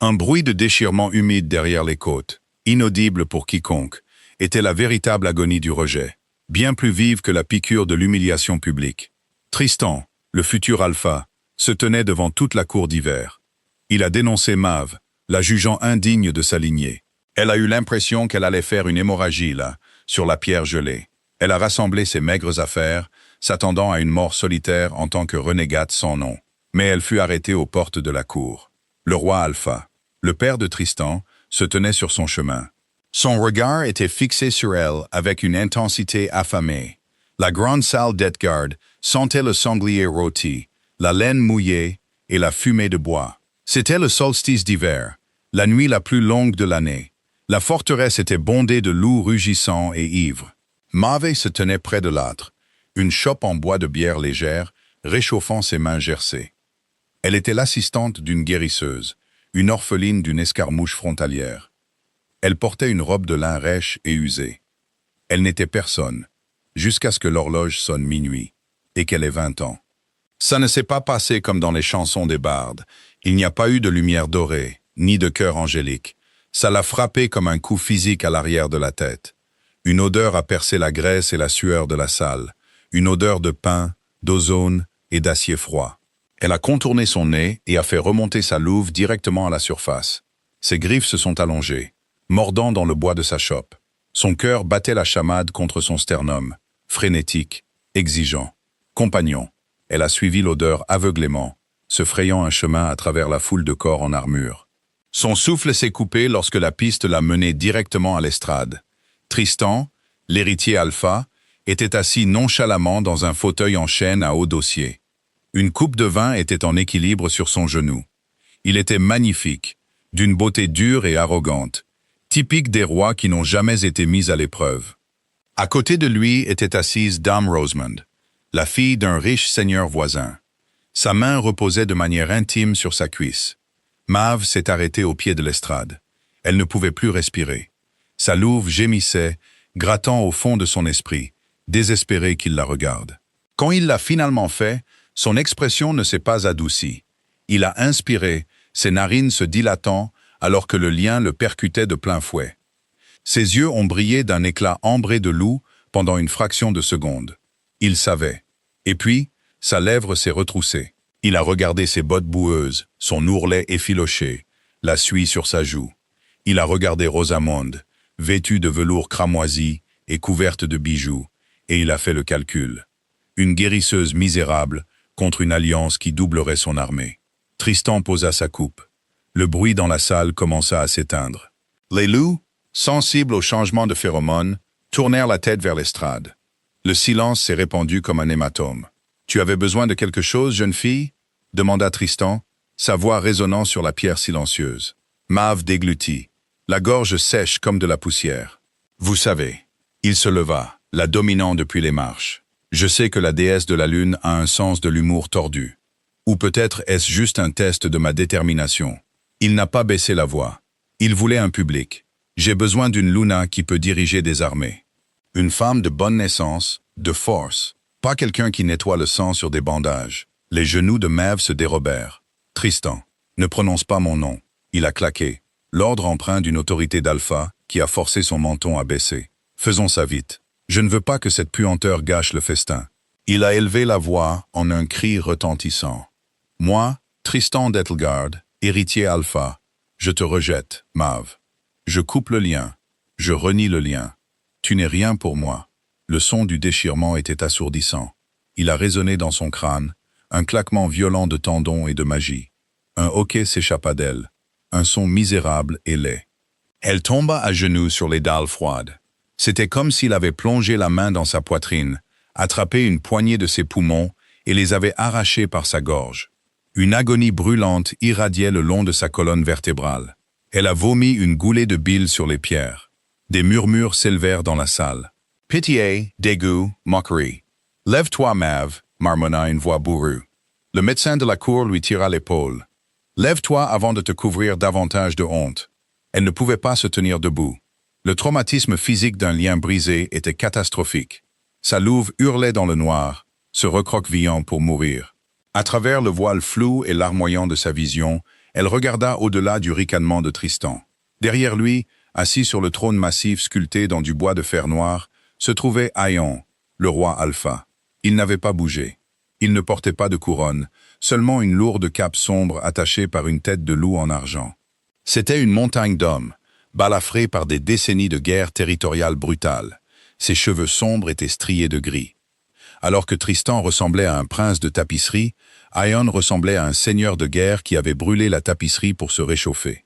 Un bruit de déchirement humide derrière les côtes, inaudible pour quiconque, était la véritable agonie du rejet, bien plus vive que la piqûre de l'humiliation publique. Tristan, le futur alpha, se tenait devant toute la cour d'hiver. Il a dénoncé Maeve, la jugeant indigne de sa lignée. Elle a eu l'impression qu'elle allait faire une hémorragie là, sur la pierre gelée. Elle a rassemblé ses maigres affaires, s'attendant à une mort solitaire en tant que renégate sans nom. Mais elle fut arrêtée aux portes de la cour. Le roi Alpha, le père de Tristan, se tenait sur son chemin. Son regard était fixé sur elle avec une intensité affamée. La grande salle d'Edgard sentait le sanglier rôti, la laine mouillée et la fumée de bois. C'était le solstice d'hiver, la nuit la plus longue de l'année. La forteresse était bondée de loups rugissants et ivres. Maeve se tenait près de l'âtre, une chope en bois de bière légère, réchauffant ses mains gercées. Elle était l'assistante d'une guérisseuse, une orpheline d'une escarmouche frontalière. Elle portait une robe de lin rêche et usée. Elle n'était personne, jusqu'à ce que l'horloge sonne minuit, et qu'elle ait 20 ans. Ça ne s'est pas passé comme dans les chansons des bardes. Il n'y a pas eu de lumière dorée, ni de cœur angélique. Ça l'a frappé comme un coup physique à l'arrière de la tête. Une odeur a percé la graisse et la sueur de la salle. Une odeur de pain, d'ozone et d'acier froid. Elle a contourné son nez et a fait remonter sa louve directement à la surface. Ses griffes se sont allongées, mordant dans le bois de sa chope. Son cœur battait la chamade contre son sternum, frénétique, exigeant. Compagnon, elle a suivi l'odeur aveuglément, se frayant un chemin à travers la foule de corps en armure. Son souffle s'est coupé lorsque la piste l'a mené directement à l'estrade. Tristan, l'héritier alpha, était assis nonchalamment dans un fauteuil en chêne à haut dossier. Une coupe de vin était en équilibre sur son genou. Il était magnifique, d'une beauté dure et arrogante, typique des rois qui n'ont jamais été mis à l'épreuve. À côté de lui était assise Dame Rosamond, la fille d'un riche seigneur voisin. Sa main reposait de manière intime sur sa cuisse. Maeve s'est arrêtée au pied de l'estrade. Elle ne pouvait plus respirer. Sa louve gémissait, grattant au fond de son esprit, désespéré qu'il la regarde. Quand il l'a finalement fait, son expression ne s'est pas adoucie. Il a inspiré, ses narines se dilatant alors que le lien le percutait de plein fouet. Ses yeux ont brillé d'un éclat ambré de loup pendant une fraction de seconde. Il savait. Et puis, sa lèvre s'est retroussée. Il a regardé ses bottes boueuses, son ourlet effiloché, la suie sur sa joue. Il a regardé Rosamonde, vêtue de velours cramoisi et couverte de bijoux, et il a fait le calcul. Une guérisseuse misérable contre une alliance qui doublerait son armée. Tristan posa sa coupe. Le bruit dans la salle commença à s'éteindre. Les loups, sensibles au changement de phéromones, tournèrent la tête vers l'estrade. Le silence s'est répandu comme un hématome. « Tu avais besoin de quelque chose, jeune fille ?» demanda Tristan, sa voix résonnant sur la pierre silencieuse. Maeve déglutit, la gorge sèche comme de la poussière. « Vous savez. » Il se leva, la dominant depuis les marches. « Je sais que la déesse de la lune a un sens de l'humour tordu. Ou peut-être est-ce juste un test de ma détermination. » Il n'a pas baissé la voix. Il voulait un public. « J'ai besoin d'une Luna qui peut diriger des armées. Une femme de bonne naissance, de force. Pas quelqu'un qui nettoie le sang sur des bandages. » Les genoux de Maeve se dérobèrent. « Tristan, ne prononce pas mon nom. » Il a claqué. L'ordre empreint d'une autorité d'alpha qui a forcé son menton à baisser. « Faisons ça vite. Je ne veux pas que cette puanteur gâche le festin. » Il a élevé la voix en un cri retentissant. « Moi, Tristan d'Ethelgard, héritier alpha, je te rejette, Maeve. Je coupe le lien. Je renie le lien. Tu n'es rien pour moi. » Le son du déchirement était assourdissant. Il a résonné dans son crâne, un claquement violent de tendons et de magie. Un hoquet s'échappa d'elle, un son misérable et laid. Elle tomba à genoux sur les dalles froides. C'était comme s'il avait plongé la main dans sa poitrine, attrapé une poignée de ses poumons et les avait arrachés par sa gorge. Une agonie brûlante irradiait le long de sa colonne vertébrale. Elle a vomi une goulée de bile sur les pierres. Des murmures s'élevèrent dans la salle. « Pitié, dégoût, moquerie. Lève-toi, Maeve, » marmonna une voix bourrue. Le médecin de la cour lui tira l'épaule. « Lève-toi avant de te couvrir davantage de honte. » Elle ne pouvait pas se tenir debout. Le traumatisme physique d'un lien brisé était catastrophique. Sa louve hurlait dans le noir, se recroquevillant pour mourir. À travers le voile flou et larmoyant de sa vision, Elle regarda au-delà du ricanement de Tristan. Derrière lui, assis sur le trône massif sculpté dans du bois de fer noir, se trouvait Aion, le roi Alpha. Il n'avait pas bougé. Il ne portait pas de couronne, seulement une lourde cape sombre attachée par une tête de loup en argent. C'était une montagne d'hommes, balafrés par des décennies de guerre territoriale brutale. Ses cheveux sombres étaient striés de gris. Alors que Tristan ressemblait à un prince de tapisserie, Aion ressemblait à un seigneur de guerre qui avait brûlé la tapisserie pour se réchauffer.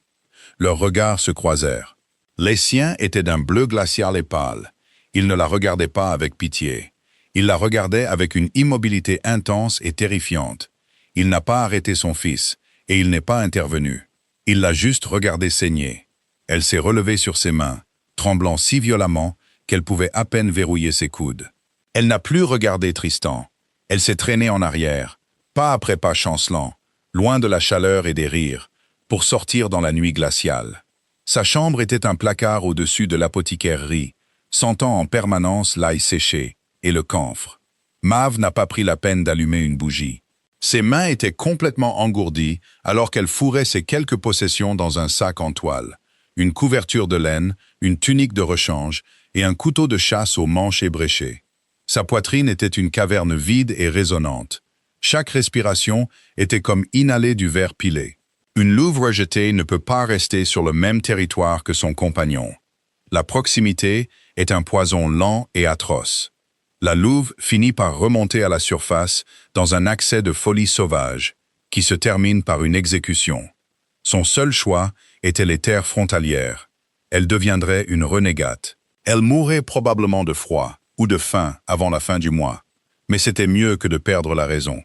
Leurs regards se croisèrent. Les siens étaient d'un bleu glacial et pâle. Il ne la regardait pas avec pitié. Il la regardait avec une immobilité intense et terrifiante. Il n'a pas arrêté son fils, et il n'est pas intervenu. Il l'a juste regardée saigner. Elle s'est relevée sur ses mains, tremblant si violemment qu'elle pouvait à peine verrouiller ses coudes. Elle n'a plus regardé Tristan. Elle s'est traînée en arrière, pas après pas chancelant, loin de la chaleur et des rires, pour sortir dans la nuit glaciale. Sa chambre était un placard au-dessus de l'apothicairerie, sentant en permanence l'ail séché et le camphre. Maeve n'a pas pris la peine d'allumer une bougie. Ses mains étaient complètement engourdies alors qu'elle fourrait ses quelques possessions dans un sac en toile. Une couverture de laine, une tunique de rechange et un couteau de chasse aux manches ébréchées. Sa poitrine était une caverne vide et résonnante. Chaque respiration était comme inhaler du verre pilé. Une louve rejetée ne peut pas rester sur le même territoire que son compagnon. La proximité est un poison lent et atroce. La louve finit par remonter à la surface dans un accès de folie sauvage, qui se termine par une exécution. Son seul choix était les terres frontalières. Elle deviendrait une renégate. Elle mourrait probablement de froid ou de faim avant la fin du mois. Mais c'était mieux que de perdre la raison.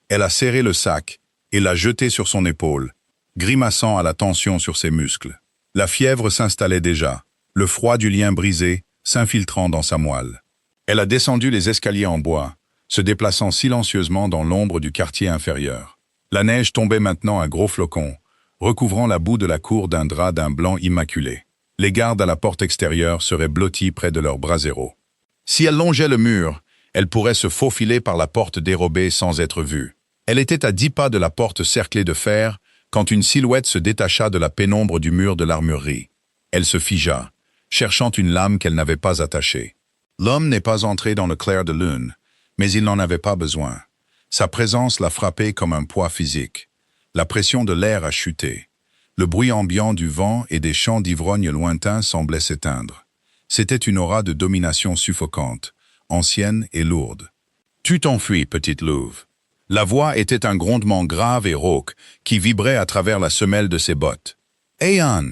Elle a serré le sac et l'a jeté sur son épaule, grimaçant à la tension sur ses muscles. La fièvre s'installait déjà, le froid du lien brisé s'infiltrant dans sa moelle. Elle a descendu les escaliers en bois, se déplaçant silencieusement dans l'ombre du quartier inférieur. La neige tombait maintenant à gros flocons, recouvrant la boue de la cour d'un drap d'un blanc immaculé. Les gardes à la porte extérieure seraient blottis près de leurs braseros. Si elle longeait le mur, elle pourrait se faufiler par la porte dérobée sans être vue. Elle était à 10 pas de la porte cerclée de fer quand une silhouette se détacha de la pénombre du mur de l'armurerie. Elle se figea, cherchant une lame qu'elle n'avait pas attachée. L'homme n'est pas entré dans le clair de lune, mais il n'en avait pas besoin. Sa présence l'a frappé comme un poids physique. La pression de l'air a chuté. Le bruit ambiant du vent et des chants d'ivrogne lointains semblait s'éteindre. C'était une aura de domination suffocante, ancienne et lourde. « Tu t'enfuis, petite louve. » La voix était un grondement grave et rauque qui vibrait à travers la semelle de ses bottes. « Aion !»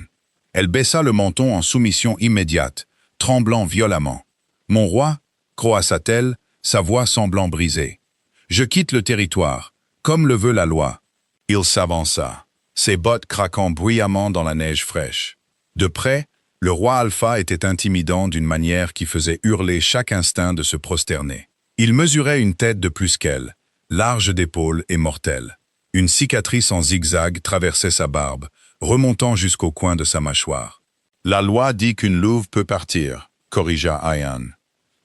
Elle baissa le menton en soumission immédiate, tremblant violemment. « Mon roi » croassa-t-elle, sa voix semblant brisée. « Je quitte le territoire, comme le veut la loi. » Il s'avança, ses bottes craquant bruyamment dans la neige fraîche. De près, le roi Alpha était intimidant d'une manière qui faisait hurler chaque instinct de se prosterner. Il mesurait une tête de plus qu'elle, large d'épaules et mortelle. Une cicatrice en zigzag traversait sa barbe, remontant jusqu'au coin de sa mâchoire. « La loi dit qu'une louve peut partir », corrigea Aion.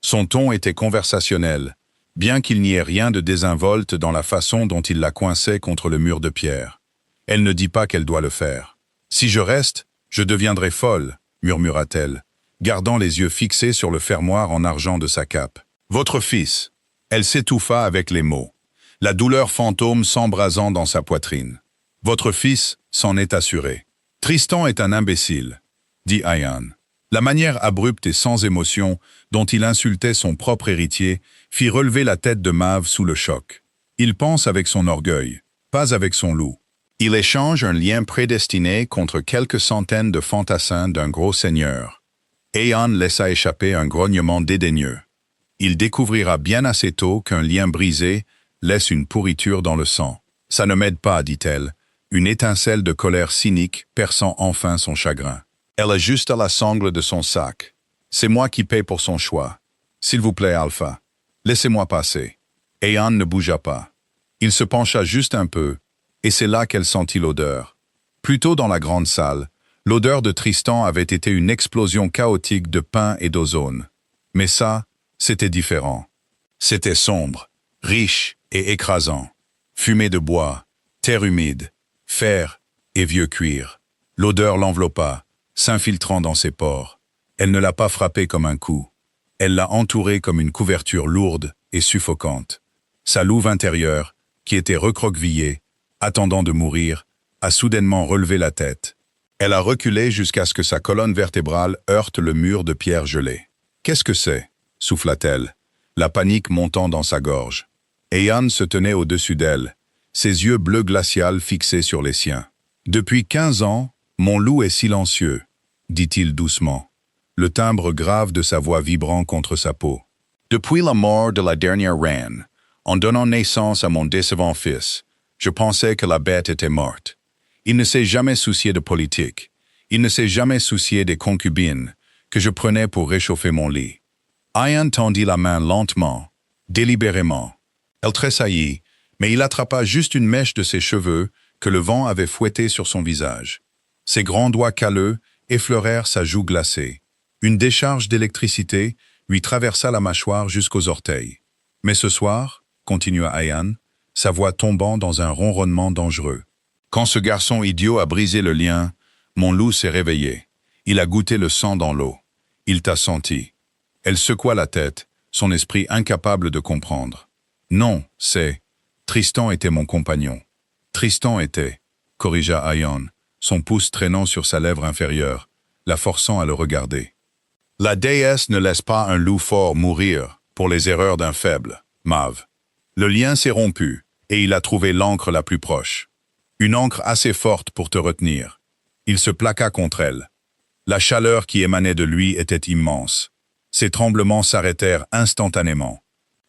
Son ton était conversationnel, bien qu'il n'y ait rien de désinvolte dans la façon dont il la coinçait contre le mur de pierre. Elle ne dit pas qu'elle doit le faire. « Si je reste, je deviendrai folle », murmura-t-elle, gardant les yeux fixés sur le fermoir en argent de sa cape. « Votre fils !» Elle s'étouffa avec les mots, la douleur fantôme s'embrasant dans sa poitrine. « Votre fils s'en est assuré. »« Tristan est un imbécile », dit Aion. La manière abrupte et sans émotion dont il insultait son propre héritier fit relever la tête de Maeve sous le choc. Il pense avec son orgueil, pas avec son loup. Il échange un lien prédestiné contre quelques centaines de fantassins d'un gros seigneur. Aion laissa échapper un grognement dédaigneux. Il découvrira bien assez tôt qu'un lien brisé laisse une pourriture dans le sang. « Ça ne m'aide pas, dit-elle, une étincelle de colère cynique perçant enfin son chagrin. Elle ajusta la sangle de son sac. « C'est moi qui paie pour son choix. S'il vous plaît, Alpha, laissez-moi passer. » Aion ne bougea pas. Il se pencha juste un peu, et c'est là qu'elle sentit l'odeur. Plus tôt dans la grande salle, l'odeur de Tristan avait été une explosion chaotique de pain et d'ozone. Mais ça, c'était différent. C'était sombre, riche et écrasant. Fumée de bois, terre humide, fer, et vieux cuir. L'odeur l'enveloppa, s'infiltrant dans ses pores. Elle ne l'a pas frappé comme un coup. Elle l'a entouré comme une couverture lourde et suffocante. Sa louve intérieure, qui était recroquevillée, attendant de mourir, a soudainement relevé la tête. Elle a reculé jusqu'à ce que sa colonne vertébrale heurte le mur de pierre gelée. « Qu'est-ce que c'est » souffla-t-elle, la panique montant dans sa gorge. Aeon se tenait au-dessus d'elle, ses yeux bleus glacial fixés sur les siens. « Depuis 15 ans, mon loup est silencieux, » dit-il doucement, le timbre grave de sa voix vibrant contre sa peau. « Depuis la mort de la dernière reine, en donnant naissance à mon décevant fils, je pensais que la bête était morte. Il ne s'est jamais soucié de politique. Il ne s'est jamais soucié des concubines que je prenais pour réchauffer mon lit. » Aeon tendit la main lentement, délibérément. Elle tressaillit, mais il attrapa juste une mèche de ses cheveux que le vent avait fouetté sur son visage. Ses grands doigts calleux effleurèrent sa joue glacée. Une décharge d'électricité lui traversa la mâchoire jusqu'aux orteils. « Mais ce soir, » continua Aeon, sa voix tombant dans un ronronnement dangereux. « Quand ce garçon idiot a brisé le lien, mon loup s'est réveillé. Il a goûté le sang dans l'eau. Il t'a senti. » Elle secoua la tête, son esprit incapable de comprendre. « Non, c'est... Tristan était mon compagnon. Tristan était... » corrigea Aeon, son pouce traînant sur sa lèvre inférieure, la forçant à le regarder. « La déesse ne laisse pas un loup fort mourir pour les erreurs d'un faible, Mav. Le lien s'est rompu, et il a trouvé l'encre la plus proche. Une encre assez forte pour te retenir. Il se plaqua contre elle. La chaleur qui émanait de lui était immense. Ses tremblements s'arrêtèrent instantanément.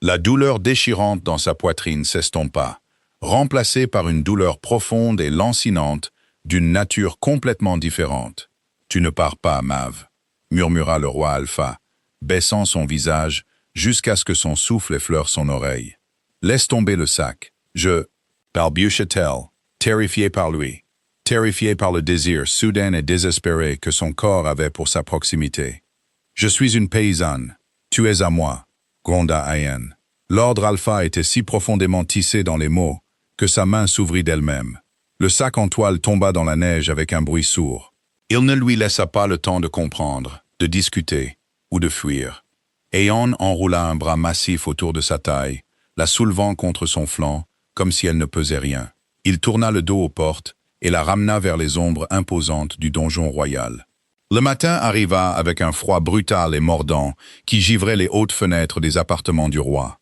La douleur déchirante dans sa poitrine s'estompa, remplacée par une douleur profonde et lancinante d'une nature complètement différente. « Tu ne pars pas, Mav, » murmura le roi Alpha, baissant son visage jusqu'à ce que son souffle effleure son oreille. « Laisse tomber le sac. Je... » balbutia-t-elle, terrifiée par lui, terrifiée par le désir soudain et désespéré que son corps avait pour sa proximité. « Je suis une paysanne. Tu es à moi, » gronda Aeon. L'ordre Alpha était si profondément tissé dans les mots que sa main s'ouvrit d'elle-même. Le sac en toile tomba dans la neige avec un bruit sourd. Il ne lui laissa pas le temps de comprendre, de discuter ou de fuir. Aeon enroula un bras massif autour de sa taille, la soulevant contre son flanc, comme si elle ne pesait rien. Il tourna le dos aux portes et la ramena vers les ombres imposantes du donjon royal. Le matin arriva avec un froid brutal et mordant qui givrait les hautes fenêtres des appartements du roi.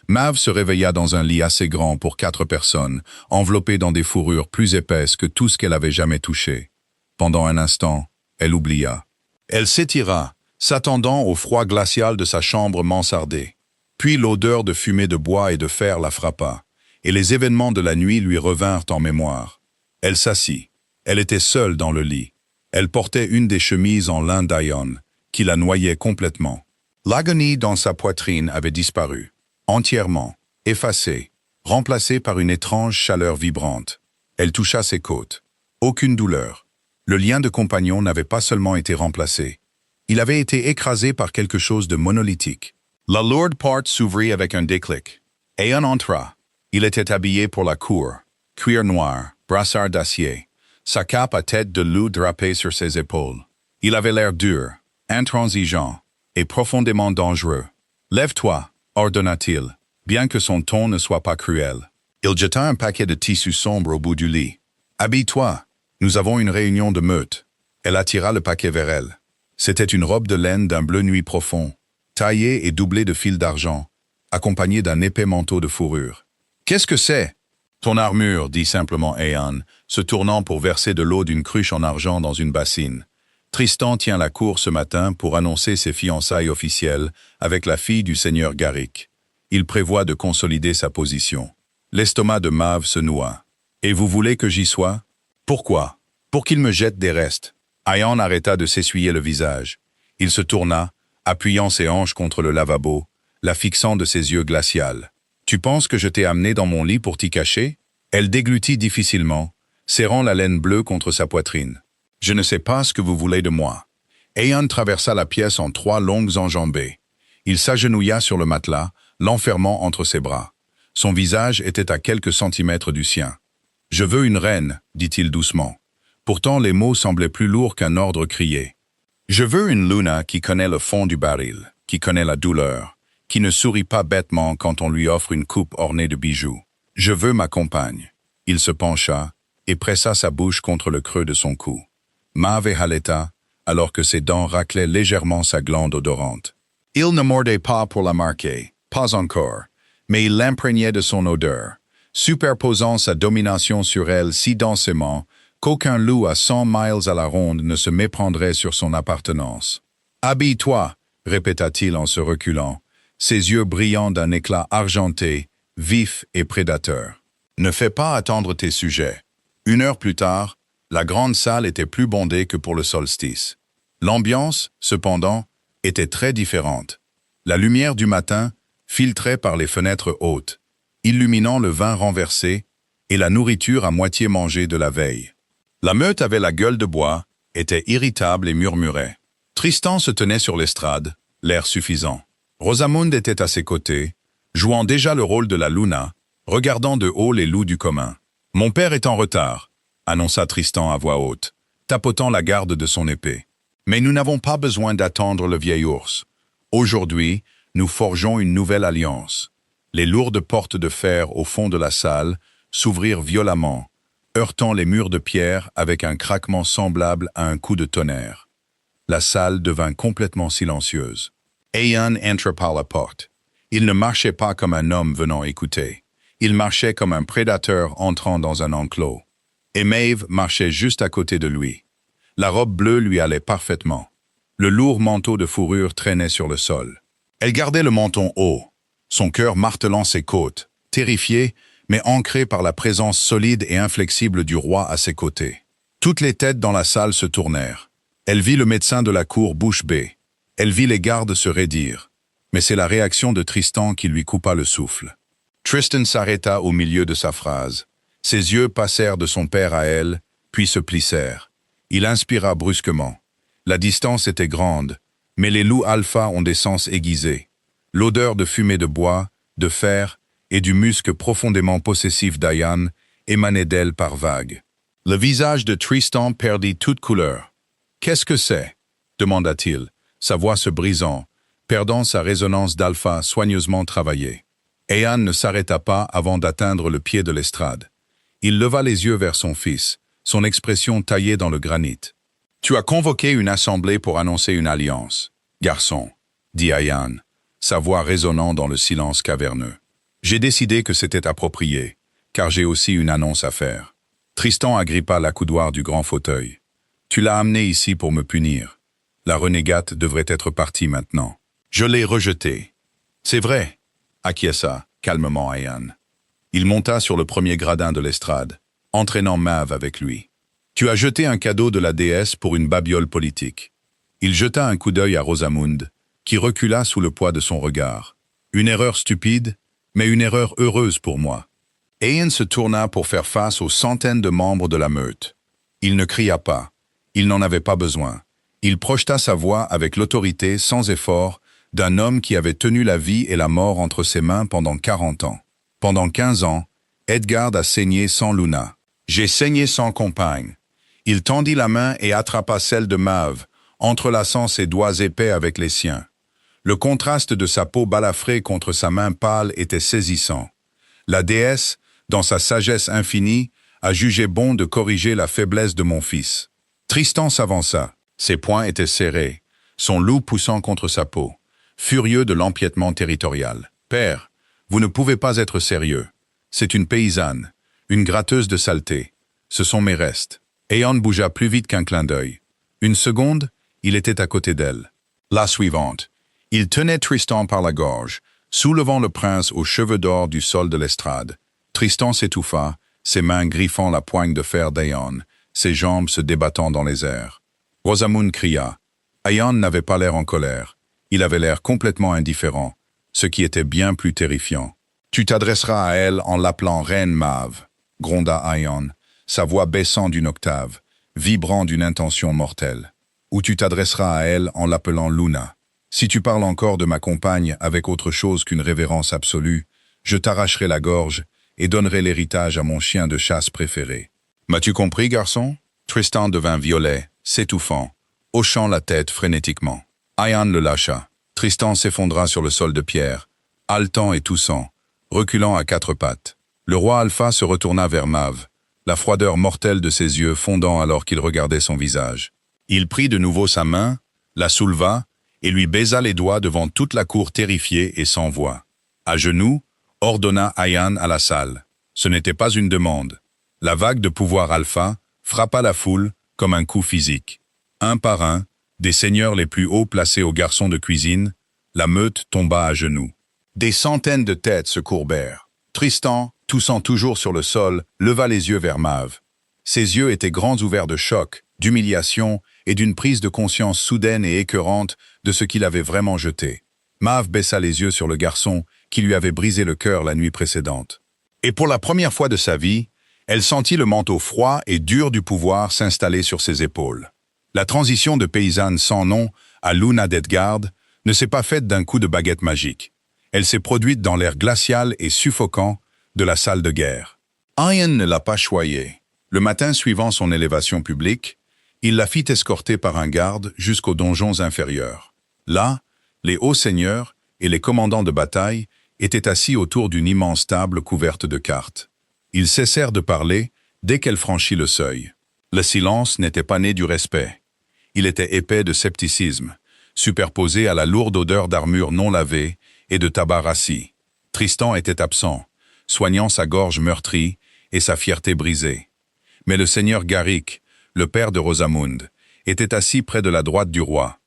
Mav se réveilla dans un lit assez grand pour 4 personnes, enveloppé dans des fourrures plus épaisses que tout ce qu'elle avait jamais touché. Pendant un instant, elle oublia. Elle s'étira, s'attendant au froid glacial de sa chambre mansardée. Puis l'odeur de fumée de bois et de fer la frappa, et les événements de la nuit lui revinrent en mémoire. Elle s'assit. Elle était seule dans le lit. Elle portait une des chemises en lin d'Aeon, qui la noyait complètement. L'agonie dans sa poitrine avait disparu, entièrement, effacée, remplacée par une étrange chaleur vibrante. Elle toucha ses côtes. Aucune douleur. Le lien de compagnon n'avait pas seulement été remplacé. Il avait été écrasé par quelque chose de monolithique. La lourde porte s'ouvrit avec un déclic. Aeon entra. Il était habillé pour la cour. Cuir noir, brassard d'acier. Sa cape à tête de loup drapée sur ses épaules. Il avait l'air dur, intransigeant et profondément dangereux. « Lève-toi » ordonna-t-il, bien que son ton ne soit pas cruel. Il jeta un paquet de tissu sombre au bout du lit. « Habille-toi, nous avons une réunion de meute. » Elle attira le paquet vers elle. C'était une robe de laine d'un bleu nuit profond, taillée et doublée de fils d'argent, accompagnée d'un épais manteau de fourrure. « Qu'est-ce que c'est ?» « Ton armure, » dit simplement Aeon, se tournant pour verser de l'eau d'une cruche en argent dans une bassine. Tristan tient la cour ce matin pour annoncer ses fiançailles officielles avec la fille du seigneur Garrick. Il prévoit de consolider sa position. L'estomac de Mav se noua. « Et vous voulez que j'y sois ?»« Pourquoi ? Pour qu'il me jette des restes. » Aeon arrêta de s'essuyer le visage. Il se tourna, appuyant ses hanches contre le lavabo, la fixant de ses yeux glacials. « Tu penses que je t'ai amené dans mon lit pour t'y cacher ?» Elle déglutit difficilement, serrant la laine bleue contre sa poitrine. « Je ne sais pas ce que vous voulez de moi. » Aeon traversa la pièce en 3 longues enjambées. Il s'agenouilla sur le matelas, l'enfermant entre ses bras. Son visage était à quelques centimètres du sien. « Je veux une reine, dit-il doucement. Pourtant, les mots semblaient plus lourds qu'un ordre crié. Je veux une Luna qui connaît le fond du baril, qui connaît la douleur, qui ne sourit pas bêtement quand on lui offre une coupe ornée de bijoux. Je veux ma compagne. Il se pencha et pressa sa bouche contre le creux de son cou. Maeve haleta, alors que ses dents raclaient légèrement sa glande odorante. Il ne mordait pas pour la marquer, pas encore, mais il l'imprégnait de son odeur, superposant sa domination sur elle si densément qu'aucun loup à 100 miles à la ronde ne se méprendrait sur son appartenance. « Habille-toi » répéta-t-il en se reculant, ses yeux brillant d'un éclat argenté, vif et prédateur. « Ne fais pas attendre tes sujets. » 1 heure plus tard, la grande salle était plus bondée que pour le solstice. L'ambiance, cependant, était très différente. La lumière du matin filtrait par les fenêtres hautes, illuminant le vin renversé et la nourriture à moitié mangée de la veille. La meute avait la gueule de bois, était irritable et murmurait. Tristan se tenait sur l'estrade, l'air suffisant. Rosamund était à ses côtés, jouant déjà le rôle de la Luna, regardant de haut les loups du commun. « Mon père est en retard », annonça Tristan à voix haute, tapotant la garde de son épée. « Mais nous n'avons pas besoin d'attendre le vieil ours. Aujourd'hui, nous forgeons une nouvelle alliance. » Les lourdes portes de fer au fond de la salle s'ouvrirent violemment, heurtant les murs de pierre avec un craquement semblable à un coup de tonnerre. La salle devint complètement silencieuse. Aeon entra par la porte. Il ne marchait pas comme un homme venant écouter. Il marchait comme un prédateur entrant dans un enclos. Et Maeve marchait juste à côté de lui. La robe bleue lui allait parfaitement. Le lourd manteau de fourrure traînait sur le sol. Elle gardait le menton haut, son cœur martelant ses côtes, terrifiée, mais ancrée par la présence solide et inflexible du roi à ses côtés. Toutes les têtes dans la salle se tournèrent. Elle vit le médecin de la cour bouche bée. Elle vit les gardes se raidir. Mais c'est la réaction de Tristan qui lui coupa le souffle. Tristan s'arrêta au milieu de sa phrase. Ses yeux passèrent de son père à elle, puis se plissèrent. Il inspira brusquement. La distance était grande, mais les loups alpha ont des sens aiguisés. L'odeur de fumée de bois, de fer et du musc profondément possessif d'Ayan émanait d'elle par vagues. Le visage de Tristan perdit toute couleur. « Qu'est-ce que c'est » demanda-t-il, sa voix se brisant, perdant sa résonance d'alpha soigneusement travaillée. Ayan ne s'arrêta pas avant d'atteindre le pied de l'estrade. Il leva les yeux vers son fils, son expression taillée dans le granit. « Tu as convoqué une assemblée pour annoncer une alliance, garçon, » dit Ayan, sa voix résonnant dans le silence caverneux. « J'ai décidé que c'était approprié, car j'ai aussi une annonce à faire. » Tristan agrippa l'accoudoir du grand fauteuil. « Tu l'as amené ici pour me punir. La renégate devrait être partie maintenant. Je l'ai rejetée. »« C'est vrai, » acquiesça calmement Ayan. Il monta sur le premier gradin de l'estrade, entraînant Maeve avec lui. « Tu as jeté un cadeau de la déesse pour une babiole politique. » Il jeta un coup d'œil à Rosamund, qui recula sous le poids de son regard. « Une erreur stupide, mais une erreur heureuse pour moi. » Ayan se tourna pour faire face aux centaines de membres de la meute. Il ne cria pas. Il n'en avait pas besoin. Il projeta sa voix avec l'autorité sans effort d'un homme qui avait tenu la vie et la mort entre ses mains pendant 40 ans. Pendant 15 ans, Edgard a saigné sans Luna. J'ai saigné sans compagne. Il tendit la main et attrapa celle de Maeve, entrelaçant ses doigts épais avec les siens. Le contraste de sa peau balafrée contre sa main pâle était saisissant. La déesse, dans sa sagesse infinie, a jugé bon de corriger la faiblesse de mon fils. Tristan s'avança. Ses poings étaient serrés, son loup poussant contre sa peau, furieux de l'empiètement territorial. « Père, vous ne pouvez pas être sérieux. C'est une paysanne, une gratteuse de saleté. Ce sont mes restes. » Aeon bougea plus vite qu'un clin d'œil. Une seconde, il était à côté d'elle. La suivante, il tenait Tristan par la gorge, soulevant le prince aux cheveux d'or du sol de l'estrade. Tristan s'étouffa, ses mains griffant la poigne de fer d'Aeon, ses jambes se débattant dans les airs. Rosamund cria. Aeon n'avait pas l'air en colère. Il avait l'air complètement indifférent, ce qui était bien plus terrifiant. « Tu t'adresseras à elle en l'appelant Reine Maeve », gronda Aeon, sa voix baissant d'une octave, vibrant d'une intention mortelle. « Ou tu t'adresseras à elle en l'appelant Luna. Si tu parles encore de ma compagne avec autre chose qu'une révérence absolue, je t'arracherai la gorge et donnerai l'héritage à mon chien de chasse préféré. M'as-tu compris, garçon » Tristan devint violet, s'étouffant, hochant la tête frénétiquement. Ayan le lâcha. Tristan s'effondra sur le sol de pierre, haletant et toussant, reculant à quatre pattes. Le roi Alpha se retourna vers Mav, la froideur mortelle de ses yeux fondant alors qu'il regardait son visage. Il prit de nouveau sa main, la souleva, et lui baisa les doigts devant toute la cour terrifiée et sans voix. À genoux, ordonna Ayan à la salle. Ce n'était pas une demande. La vague de pouvoir Alpha frappa la foule comme un coup physique. Un par un, des seigneurs les plus hauts placés aux garçons de cuisine, la meute tomba à genoux. Des centaines de têtes se courbèrent. Tristan, toussant toujours sur le sol, leva les yeux vers Mav. Ses yeux étaient grands ouverts de choc, d'humiliation et d'une prise de conscience soudaine et écœurante de ce qu'il avait vraiment jeté. Mav baissa les yeux sur le garçon qui lui avait brisé le cœur la nuit précédente. Et pour la première fois de sa vie, elle sentit le manteau froid et dur du pouvoir s'installer sur ses épaules. La transition de paysanne sans nom à Luna d'Edgard ne s'est pas faite d'un coup de baguette magique. Elle s'est produite dans l'air glacial et suffocant de la salle de guerre. Ayan ne l'a pas choyée. Le matin suivant son élévation publique, il la fit escorter par un garde jusqu'aux donjons inférieurs. Là, les hauts seigneurs et les commandants de bataille étaient assis autour d'une immense table couverte de cartes. Ils cessèrent de parler dès qu'elle franchit le seuil. Le silence n'était pas né du respect. Il était épais de scepticisme, superposé à la lourde odeur d'armure non lavée et de tabac rassis. Tristan était absent, soignant sa gorge meurtrie et sa fierté brisée. Mais le seigneur Garrick, le père de Rosamund, était assis près de la droite du roi.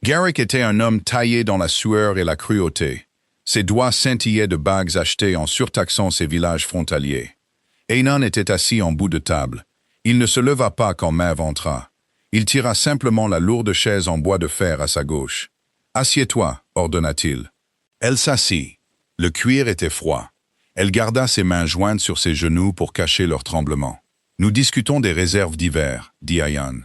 Garrick était un homme taillé dans la sueur et la cruauté. Ses doigts scintillaient de bagues achetées en surtaxant ses villages frontaliers. Einan était assis en bout de table. Il ne se leva pas quand Mav entra. Il tira simplement la lourde chaise en bois de fer à sa gauche. « Assieds-toi » ordonna-t-il. Elle s'assit. Le cuir était froid. Elle garda ses mains jointes sur ses genoux pour cacher leur tremblement. « Nous discutons des réserves d'hiver » dit Ayan,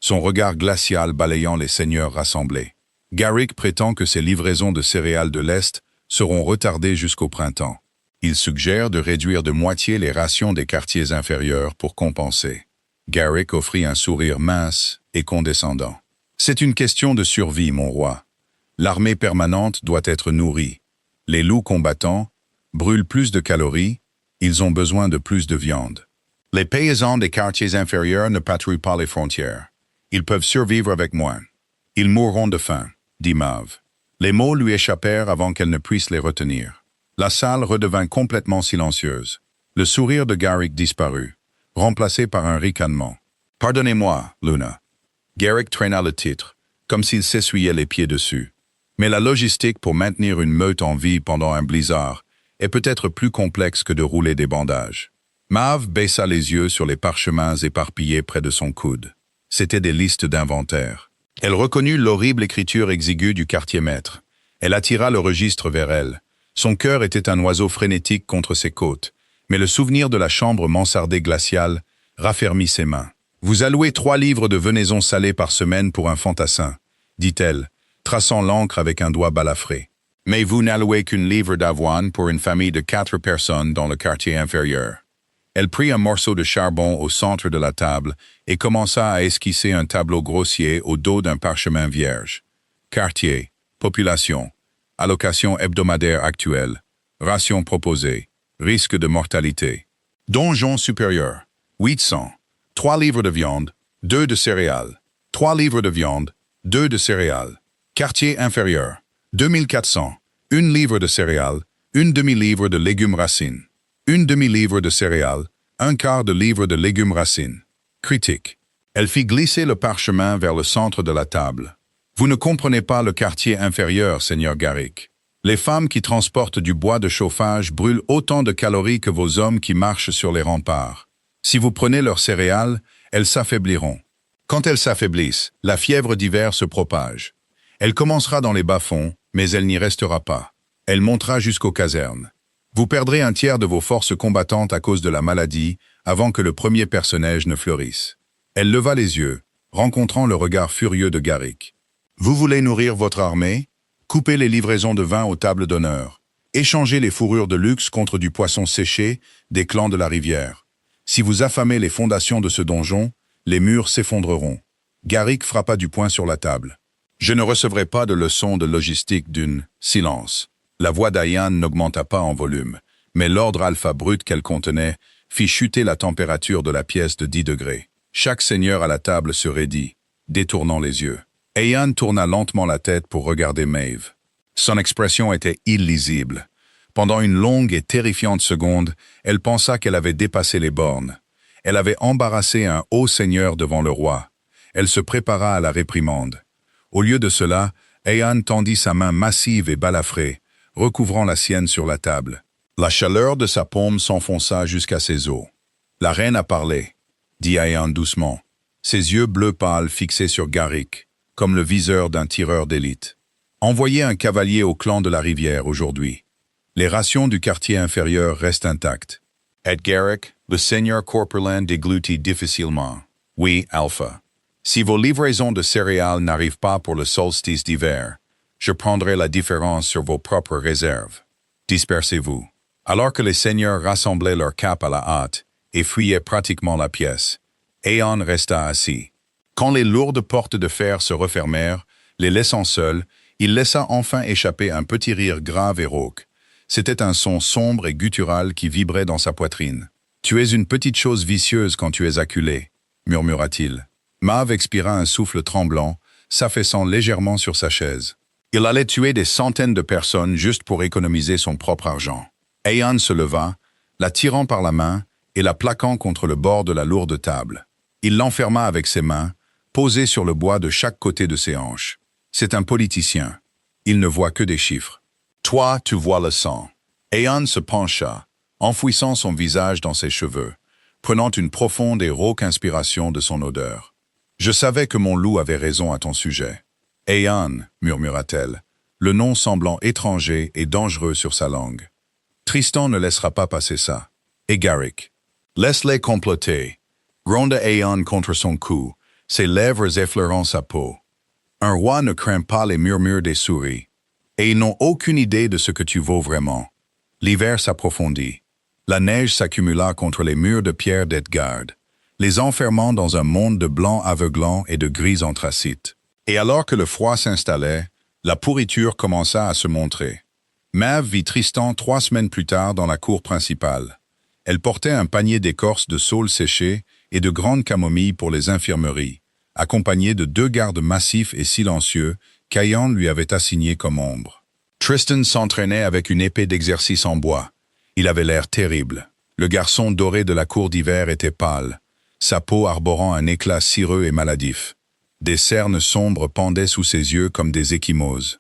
son regard glacial balayant les seigneurs rassemblés. Garrick prétend que ces livraisons de céréales de l'Est seront retardées jusqu'au printemps. Il suggère de réduire de moitié les rations des quartiers inférieurs pour compenser. Garrick offrit un sourire mince et condescendant. « C'est une question de survie, mon roi. L'armée permanente doit être nourrie. Les loups combattants brûlent plus de calories, ils ont besoin de plus de viande. Les paysans des quartiers inférieurs ne patrouillent pas les frontières. Ils peuvent survivre avec moins. Ils mourront de faim, dit Mav. Les mots lui échappèrent avant qu'elle ne puisse les retenir. La salle redevint complètement silencieuse. Le sourire de Garrick disparut, remplacé par un ricanement. « Pardonnez-moi, Luna. » Garrick traîna le titre, comme s'il s'essuyait les pieds dessus. Mais la logistique pour maintenir une meute en vie pendant un blizzard est peut-être plus complexe que de rouler des bandages. Mav baissa les yeux sur les parchemins éparpillés près de son coude. C'étaient des listes d'inventaire. Elle reconnut l'horrible écriture exiguë du quartier-maître. Elle attira le registre vers elle. Son cœur était un oiseau frénétique contre ses côtes, mais le souvenir de la chambre mansardée glaciale raffermit ses mains. « Vous allouez 3 livres de venaison salée par semaine pour un fantassin, » dit-elle, traçant l'encre avec un doigt balafré. « Mais vous n'allouez qu'une livre d'avoine pour une famille de 4 personnes dans le quartier inférieur. » Elle prit un morceau de charbon au centre de la table et commença à esquisser un tableau grossier au dos d'un parchemin vierge. Quartier, population, allocation hebdomadaire actuelle, ration proposée, risque de mortalité. Donjon supérieur, 800, 3 livres de viande, 2 de céréales, 3 livres de viande, 2 de céréales. Quartier inférieur, 2400, 1 livre de céréales, 1 demi-livre de légumes racines. 1 demi-livre de céréales, 1/4 de livre de légumes racines. Critique. Elle fit glisser le parchemin vers le centre de la table. Vous ne comprenez pas le quartier inférieur, Seigneur Garrick. Les femmes qui transportent du bois de chauffage brûlent autant de calories que vos hommes qui marchent sur les remparts. Si vous prenez leurs céréales, elles s'affaibliront. Quand elles s'affaiblissent, la fièvre d'hiver se propage. Elle commencera dans les bas-fonds, mais elle n'y restera pas. Elle montera jusqu'aux casernes. Vous perdrez un tiers de vos forces combattantes à cause de la maladie avant que le premier perce-neige ne fleurisse. Elle leva les yeux, rencontrant le regard furieux de Garrick. Vous voulez nourrir votre armée? Coupez les livraisons de vin aux tables d'honneur. Échangez les fourrures de luxe contre du poisson séché des clans de la rivière. Si vous affamez les fondations de ce donjon, les murs s'effondreront. Garrick frappa du poing sur la table. Je ne recevrai pas de leçons de logistique d'une silence. La voix d'Ayan n'augmenta pas en volume, mais l'ordre alpha brut qu'elle contenait fit chuter la température de la pièce de 10 degrés. Chaque seigneur à la table se raidit, détournant les yeux. Ayan tourna lentement la tête pour regarder Maeve. Son expression était illisible. Pendant une longue et terrifiante seconde, elle pensa qu'elle avait dépassé les bornes. Elle avait embarrassé un haut seigneur devant le roi. Elle se prépara à la réprimande. Au lieu de cela, Ayan tendit sa main massive et balafrée, recouvrant la sienne sur la table. La chaleur de sa paume s'enfonça jusqu'à ses os. « La reine a parlé », dit Ayan doucement, ses yeux bleu pâle fixés sur Garrick, comme le viseur d'un tireur d'élite. « Envoyez un cavalier au clan de la rivière aujourd'hui. Les rations du quartier inférieur restent intactes. » Et Garrick, le seigneur Corporland déglutit difficilement. « Oui, Alpha. Si vos livraisons de céréales n'arrivent pas pour le solstice d'hiver, je prendrai la différence sur vos propres réserves. Dispersez-vous. » Alors que les seigneurs rassemblaient leurs capes à la hâte et fuyaient pratiquement la pièce, Ayan resta assis. Quand les lourdes portes de fer se refermèrent, les laissant seuls, il laissa enfin échapper un petit rire grave et rauque. C'était un son sombre et guttural qui vibrait dans sa poitrine. « Tu es une petite chose vicieuse quand tu es acculé, » murmura-t-il. Maeve expira un souffle tremblant, s'affaissant légèrement sur sa chaise. Il allait tuer des centaines de personnes juste pour économiser son propre argent. Ayan se leva, la tirant par la main et la plaquant contre le bord de la lourde table. Il l'enferma avec ses mains, posées sur le bois de chaque côté de ses hanches. C'est un politicien. Il ne voit que des chiffres. Toi, tu vois le sang. Ayan se pencha, enfouissant son visage dans ses cheveux, prenant une profonde et rauque inspiration de son odeur. Je savais que mon loup avait raison à ton sujet. Ayan, murmura-t-elle, le nom semblant étranger et dangereux sur sa langue. Tristan ne laissera pas passer ça. Et Garrick. Laisse-les comploter. Gronda Ayan contre son cou, ses lèvres effleurant sa peau. Un roi ne craint pas les murmures des souris. Et ils n'ont aucune idée de ce que tu vaux vraiment. L'hiver s'approfondit. La neige s'accumula contre les murs de pierre d'Edgard, les enfermant dans un monde de blanc aveuglant et de gris anthracite. Et alors que le froid s'installait, la pourriture commença à se montrer. Maeve vit Tristan 3 semaines plus tard dans la cour principale. Elle portait un panier d'écorce de saule séchée et de grandes camomilles pour les infirmeries, accompagnée de 2 gardes massifs et silencieux qu'Ayan lui avait assignés comme ombre. Tristan s'entraînait avec une épée d'exercice en bois. Il avait l'air terrible. Le garçon doré de la cour d'hiver était pâle, sa peau arborant un éclat cireux et maladif. Des cernes sombres pendaient sous ses yeux comme des ecchymoses.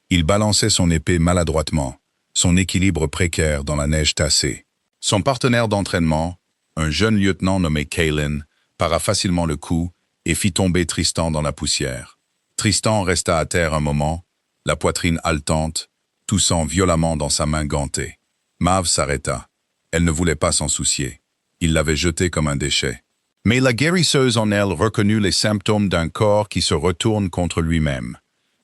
Il balançait son épée maladroitement, son équilibre précaire dans la neige tassée. Son partenaire d'entraînement, un jeune lieutenant nommé Kaelin, para facilement le coup et fit tomber Tristan dans la poussière. Tristan resta à terre un moment, la poitrine haletante, toussant violemment dans sa main gantée. Maeve s'arrêta. Elle ne voulait pas s'en soucier. Il l'avait jeté comme un déchet. Mais la guérisseuse en elle reconnut les symptômes d'un corps qui se retourne contre lui-même.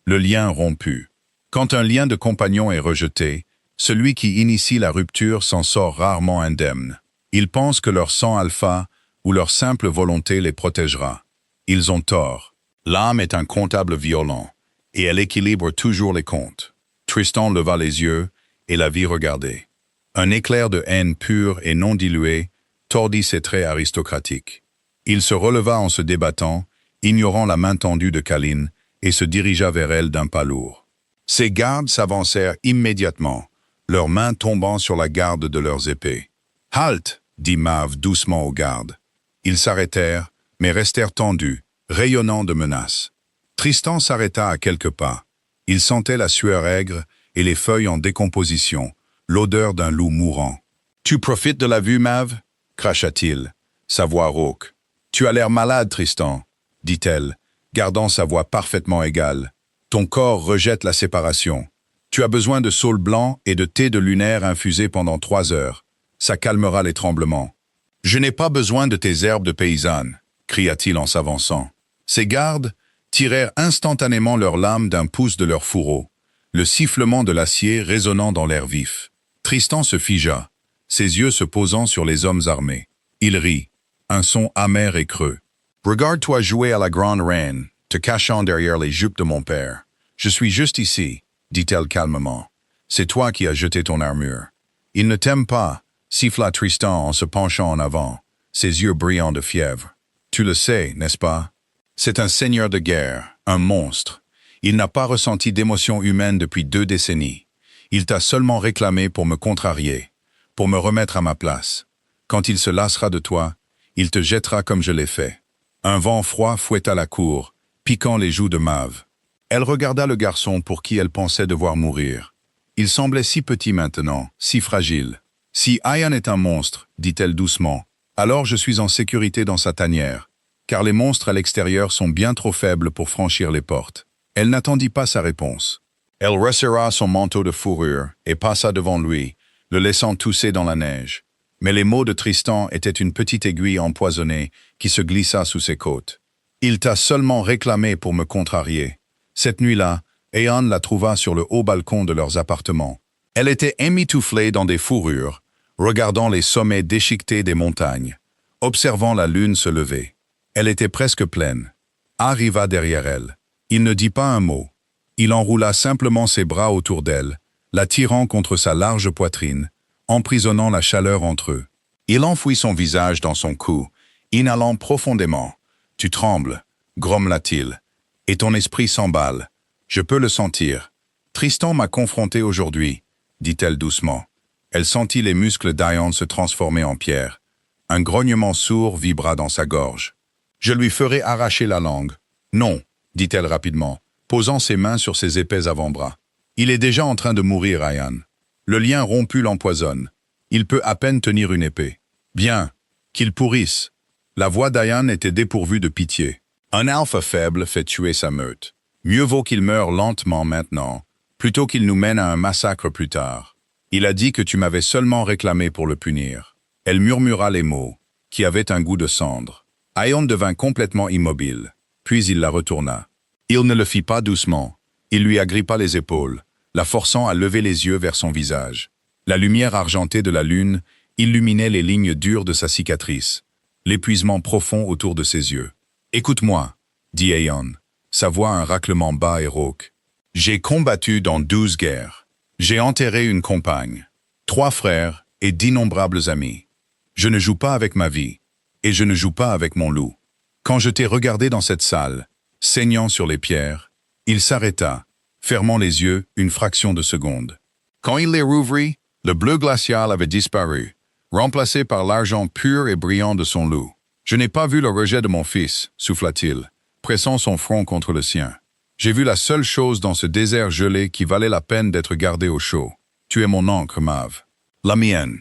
Le lien rompu. Quand un lien de compagnon est rejeté, celui qui initie la rupture s'en sort rarement indemne. Ils pensent que leur sang alpha ou leur simple volonté les protégera. Ils ont tort. L'âme est un comptable violent, et elle équilibre toujours les comptes. Tristan leva les yeux et la vit regarder. Un éclair de haine pure et non diluée tordit ses traits aristocratiques. Il se releva en se débattant, ignorant la main tendue de Kaelin, et se dirigea vers elle d'un pas lourd. Ses gardes s'avancèrent immédiatement, leurs mains tombant sur la garde de leurs épées. « Halte !» dit Maeve doucement aux gardes. Ils s'arrêtèrent, mais restèrent tendus, rayonnant de menaces. Tristan s'arrêta à quelques pas. Il sentait la sueur aigre et les feuilles en décomposition, l'odeur d'un loup mourant. « Tu profites de la vue, Maeve » cracha-t-il, sa voix rauque. « Tu as l'air malade, Tristan » dit-elle, gardant sa voix parfaitement égale. « Ton corps rejette la séparation. Tu as besoin de saule blanc et de thé de lunaire infusé pendant 3 heures. Ça calmera les tremblements. »« Je n'ai pas besoin de tes herbes de paysanne » cria-t-il en s'avançant. Ses gardes tirèrent instantanément leurs lames d'un pouce de leur fourreau, le sifflement de l'acier résonnant dans l'air vif. Tristan se figea, ses yeux se posant sur les hommes armés. Il rit, un son amer et creux. Regarde-toi jouer à la grande reine, te cachant derrière les jupes de mon père. Je suis juste ici, dit-elle calmement. C'est toi qui as jeté ton armure. Il ne t'aime pas, siffla Tristan en se penchant en avant, ses yeux brillants de fièvre. Tu le sais, n'est-ce pas? C'est un seigneur de guerre, un monstre. Il n'a pas ressenti d'émotion humaine depuis 2 décennies. Il t'a seulement réclamé pour me contrarier, pour me remettre à ma place. Quand il se lassera de toi, il te jettera comme je l'ai fait. Un vent froid fouetta la cour, piquant les joues de Maeve. Elle regarda le garçon pour qui elle pensait devoir mourir. Il semblait si petit maintenant, si fragile. Si Ayan est un monstre, dit-elle doucement, alors je suis en sécurité dans sa tanière, car les monstres à l'extérieur sont bien trop faibles pour franchir les portes. Elle n'attendit pas sa réponse. Elle resserra son manteau de fourrure et passa devant lui, le laissant tousser dans la neige. Mais les mots de Tristan étaient une petite aiguille empoisonnée qui se glissa sous ses côtes. Il t'a seulement réclamé pour me contrarier. Cette nuit-là, Ayan la trouva sur le haut balcon de leurs appartements. Elle était émitouflée dans des fourrures, regardant les sommets déchiquetés des montagnes, observant la lune se lever. Elle était presque pleine. Arriva derrière elle. Il ne dit pas un mot. Il enroula simplement ses bras autour d'elle, la tirant contre sa large poitrine, emprisonnant la chaleur entre eux. Il enfouit son visage dans son cou, inhalant profondément. « Tu trembles », grommela-t-il, « et ton esprit s'emballe. Je peux le sentir. Tristan m'a confronté aujourd'hui, » dit-elle doucement. Elle sentit les muscles d'Ayan se transformer en pierre. Un grognement sourd vibra dans sa gorge. « Je lui ferai arracher la langue. »« Non, » dit-elle rapidement, posant ses mains sur ses épais avant-bras. « Il est déjà en train de mourir, Ayan. Le lien rompu l'empoisonne. Il peut à peine tenir une épée. Bien, qu'il pourrisse. » La voix d'Ayan était dépourvue de pitié. Un alpha faible fait tuer sa meute. Mieux vaut qu'il meure lentement maintenant, plutôt qu'il nous mène à un massacre plus tard. Il a dit que tu m'avais seulement réclamé pour le punir. Elle murmura les mots, qui avaient un goût de cendre. Ayan devint complètement immobile, puis il la retourna. Il ne le fit pas doucement. Il lui agrippa les épaules, la forçant à lever les yeux vers son visage. La lumière argentée de la lune illuminait les lignes dures de sa cicatrice, l'épuisement profond autour de ses yeux. « Écoute-moi, » dit Ayan, sa voix un raclement bas et rauque. « J'ai combattu dans 12 guerres. J'ai enterré une compagne, 3 frères et d'innombrables amis. Je ne joue pas avec ma vie, et je ne joue pas avec mon loup. Quand je t'ai regardé dans cette salle, saignant sur les pierres, il s'arrêta, fermant les yeux une fraction de seconde. Quand il les rouvrit, le bleu glacial avait disparu, remplacé par l'argent pur et brillant de son loup. « Je n'ai pas vu le rejet de mon fils, » souffla-t-il, pressant son front contre le sien. « J'ai vu la seule chose dans ce désert gelé qui valait la peine d'être gardée au chaud. Tu es mon encre, Maeve. La mienne. »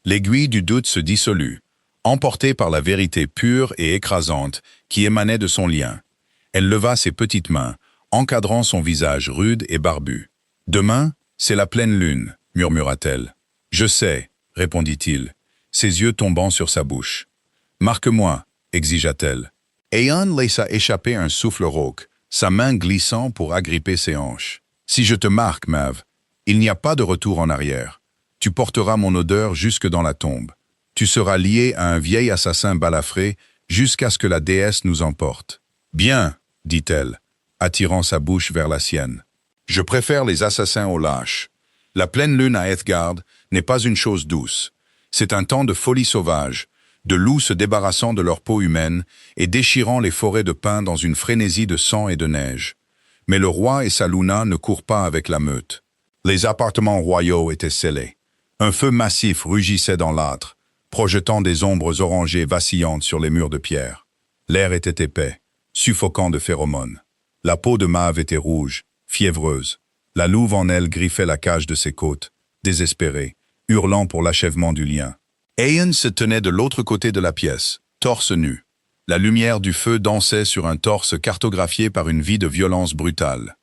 L'aiguille du doute se dissolut, emportée par la vérité pure et écrasante qui émanait de son lien. Elle leva ses petites mains, encadrant son visage rude et barbu. « Demain, c'est la pleine lune, » murmura-t-elle. « Je sais, » répondit-il, ses yeux tombant sur sa bouche. « Marque-moi, » exigea-t-elle. Ayan laissa échapper un souffle rauque, sa main glissant pour agripper ses hanches. « Si je te marque, Maeve, il n'y a pas de retour en arrière. Tu porteras mon odeur jusque dans la tombe. Tu seras lié à un vieil assassin balafré jusqu'à ce que la déesse nous emporte. »« Bien, » dit-elle, attirant sa bouche vers la sienne. « Je préfère les assassins aux lâches. La pleine lune à Ethgard n'est pas une chose douce. C'est un temps de folie sauvage, de loups se débarrassant de leur peau humaine et déchirant les forêts de pins dans une frénésie de sang et de neige. Mais le roi et sa Luna ne courent pas avec la meute. Les appartements royaux étaient scellés. Un feu massif rugissait dans l'âtre, projetant des ombres orangées vacillantes sur les murs de pierre. L'air était épais, suffocant de phéromones. La peau de Maeve était rouge, fiévreuse. La louve en elle griffait la cage de ses côtes, désespérée, hurlant pour l'achèvement du lien. Ayan se tenait de l'autre côté de la pièce, torse nu. La lumière du feu dansait sur un torse cartographié par une vie de violence brutale.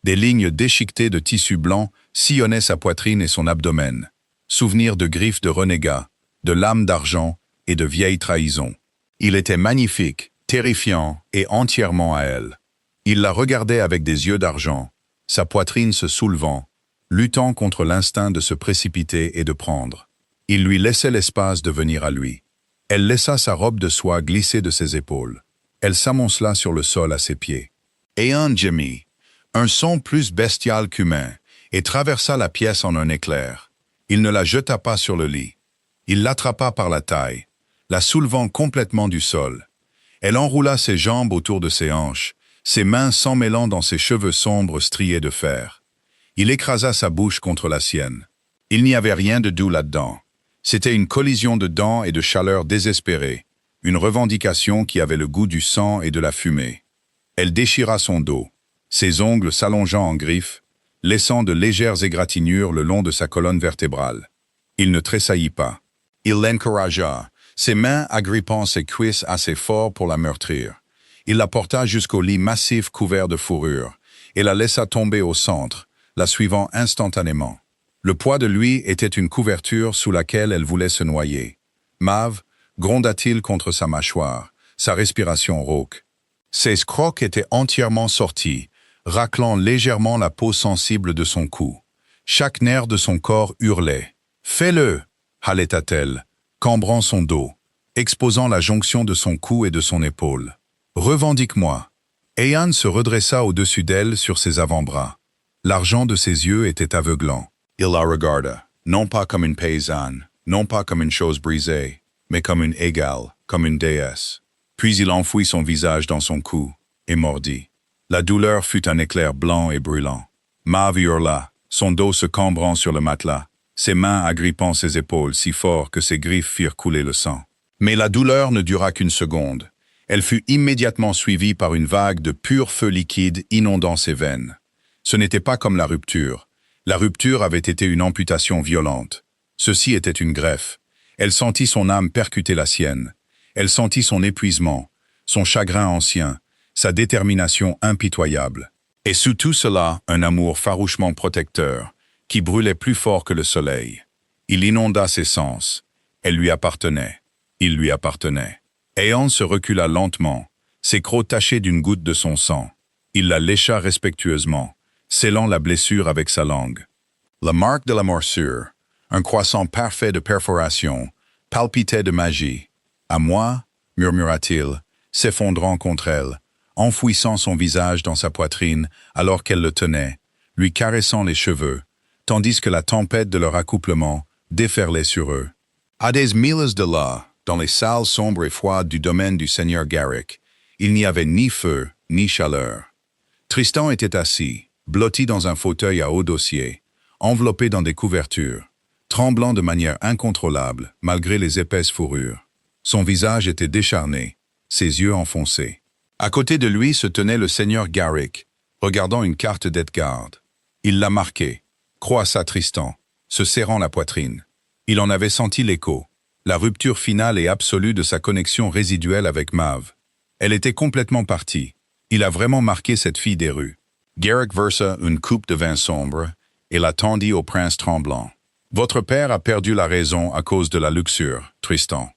Des lignes déchiquetées de tissu blanc sillonnaient sa poitrine et son abdomen. Souvenirs de griffes de renégats, de lames d'argent et de vieilles trahisons. Il était magnifique, terrifiant et entièrement à elle. Il la regardait avec des yeux d'argent, sa poitrine se soulevant, luttant contre l'instinct de se précipiter et de prendre. Il lui laissait l'espace de venir à lui. Elle laissa sa robe de soie glisser de ses épaules. Elle s'amoncela sur le sol à ses pieds. Aeon gémit, un son plus bestial qu'humain, et traversa la pièce en un éclair. Il ne la jeta pas sur le lit. Il l'attrapa par la taille, la soulevant complètement du sol. Elle enroula ses jambes autour de ses hanches, ses mains s'emmêlant dans ses cheveux sombres striés de fer. Il écrasa sa bouche contre la sienne. Il n'y avait rien de doux là-dedans. C'était une collision de dents et de chaleur désespérée, une revendication qui avait le goût du sang et de la fumée. Elle déchira son dos, ses ongles s'allongeant en griffes, laissant de légères égratignures le long de sa colonne vertébrale. Il ne tressaillit pas. Il l'encouragea, ses mains agrippant ses cuisses assez fort pour la meurtrir. Il la porta jusqu'au lit massif couvert de fourrure, et la laissa tomber au centre, la suivant instantanément. Le poids de lui était une couverture sous laquelle elle voulait se noyer. Mav gronda-t-il contre sa mâchoire, sa respiration rauque. Ses crocs étaient entièrement sortis, raclant légèrement la peau sensible de son cou. Chaque nerf de son corps hurlait. « Fais-le » haleta-t-elle, cambrant son dos, exposant la jonction de son cou et de son épaule. « Revendique-moi » Aeon se redressa au-dessus d'elle sur ses avant-bras. L'argent de ses yeux était aveuglant. Il la regarda, non pas comme une paysanne, non pas comme une chose brisée, mais comme une égale, comme une déesse. Puis il enfouit son visage dans son cou et mordit. La douleur fut un éclair blanc et brûlant. Mav hurla, son dos se cambrant sur le matelas, ses mains agrippant ses épaules si fort que ses griffes firent couler le sang. Mais la douleur ne dura qu'une seconde. Elle fut immédiatement suivie par une vague de pur feu liquide inondant ses veines. Ce n'était pas comme la rupture. La rupture avait été une amputation violente. Ceci était une greffe. Elle sentit son âme percuter la sienne. Elle sentit son épuisement, son chagrin ancien, sa détermination impitoyable. Et sous tout cela, un amour farouchement protecteur, qui brûlait plus fort que le soleil. Il inonda ses sens. Elle lui appartenait. Il lui appartenait. Aeon se recula lentement, ses crocs tachés d'une goutte de son sang. Il la lécha respectueusement, scellant la blessure avec sa langue. La marque de la morsure, un croissant parfait de perforation, palpitait de magie. « À moi » murmura-t-il, s'effondrant contre elle, enfouissant son visage dans sa poitrine alors qu'elle le tenait, lui caressant les cheveux, tandis que la tempête de leur accouplement déferlait sur eux. À des milles de là, dans les salles sombres et froides du domaine du seigneur Garrick, il n'y avait ni feu, ni chaleur. Tristan était assis, blotti dans un fauteuil à haut dossier, enveloppé dans des couvertures, tremblant de manière incontrôlable malgré les épaisses fourrures. Son visage était décharné, ses yeux enfoncés. À côté de lui se tenait le seigneur Garrick, regardant une carte d'Edgard. Il la marquait, croissa Tristan, se serrant la poitrine. Il en avait senti l'écho, la rupture finale et absolue de sa connexion résiduelle avec Mav. Elle était complètement partie. Il a vraiment marqué cette fille des rues. Garrick versa une coupe de vin sombre et la tendit au prince tremblant. « Votre père a perdu la raison à cause de la luxure, Tristan.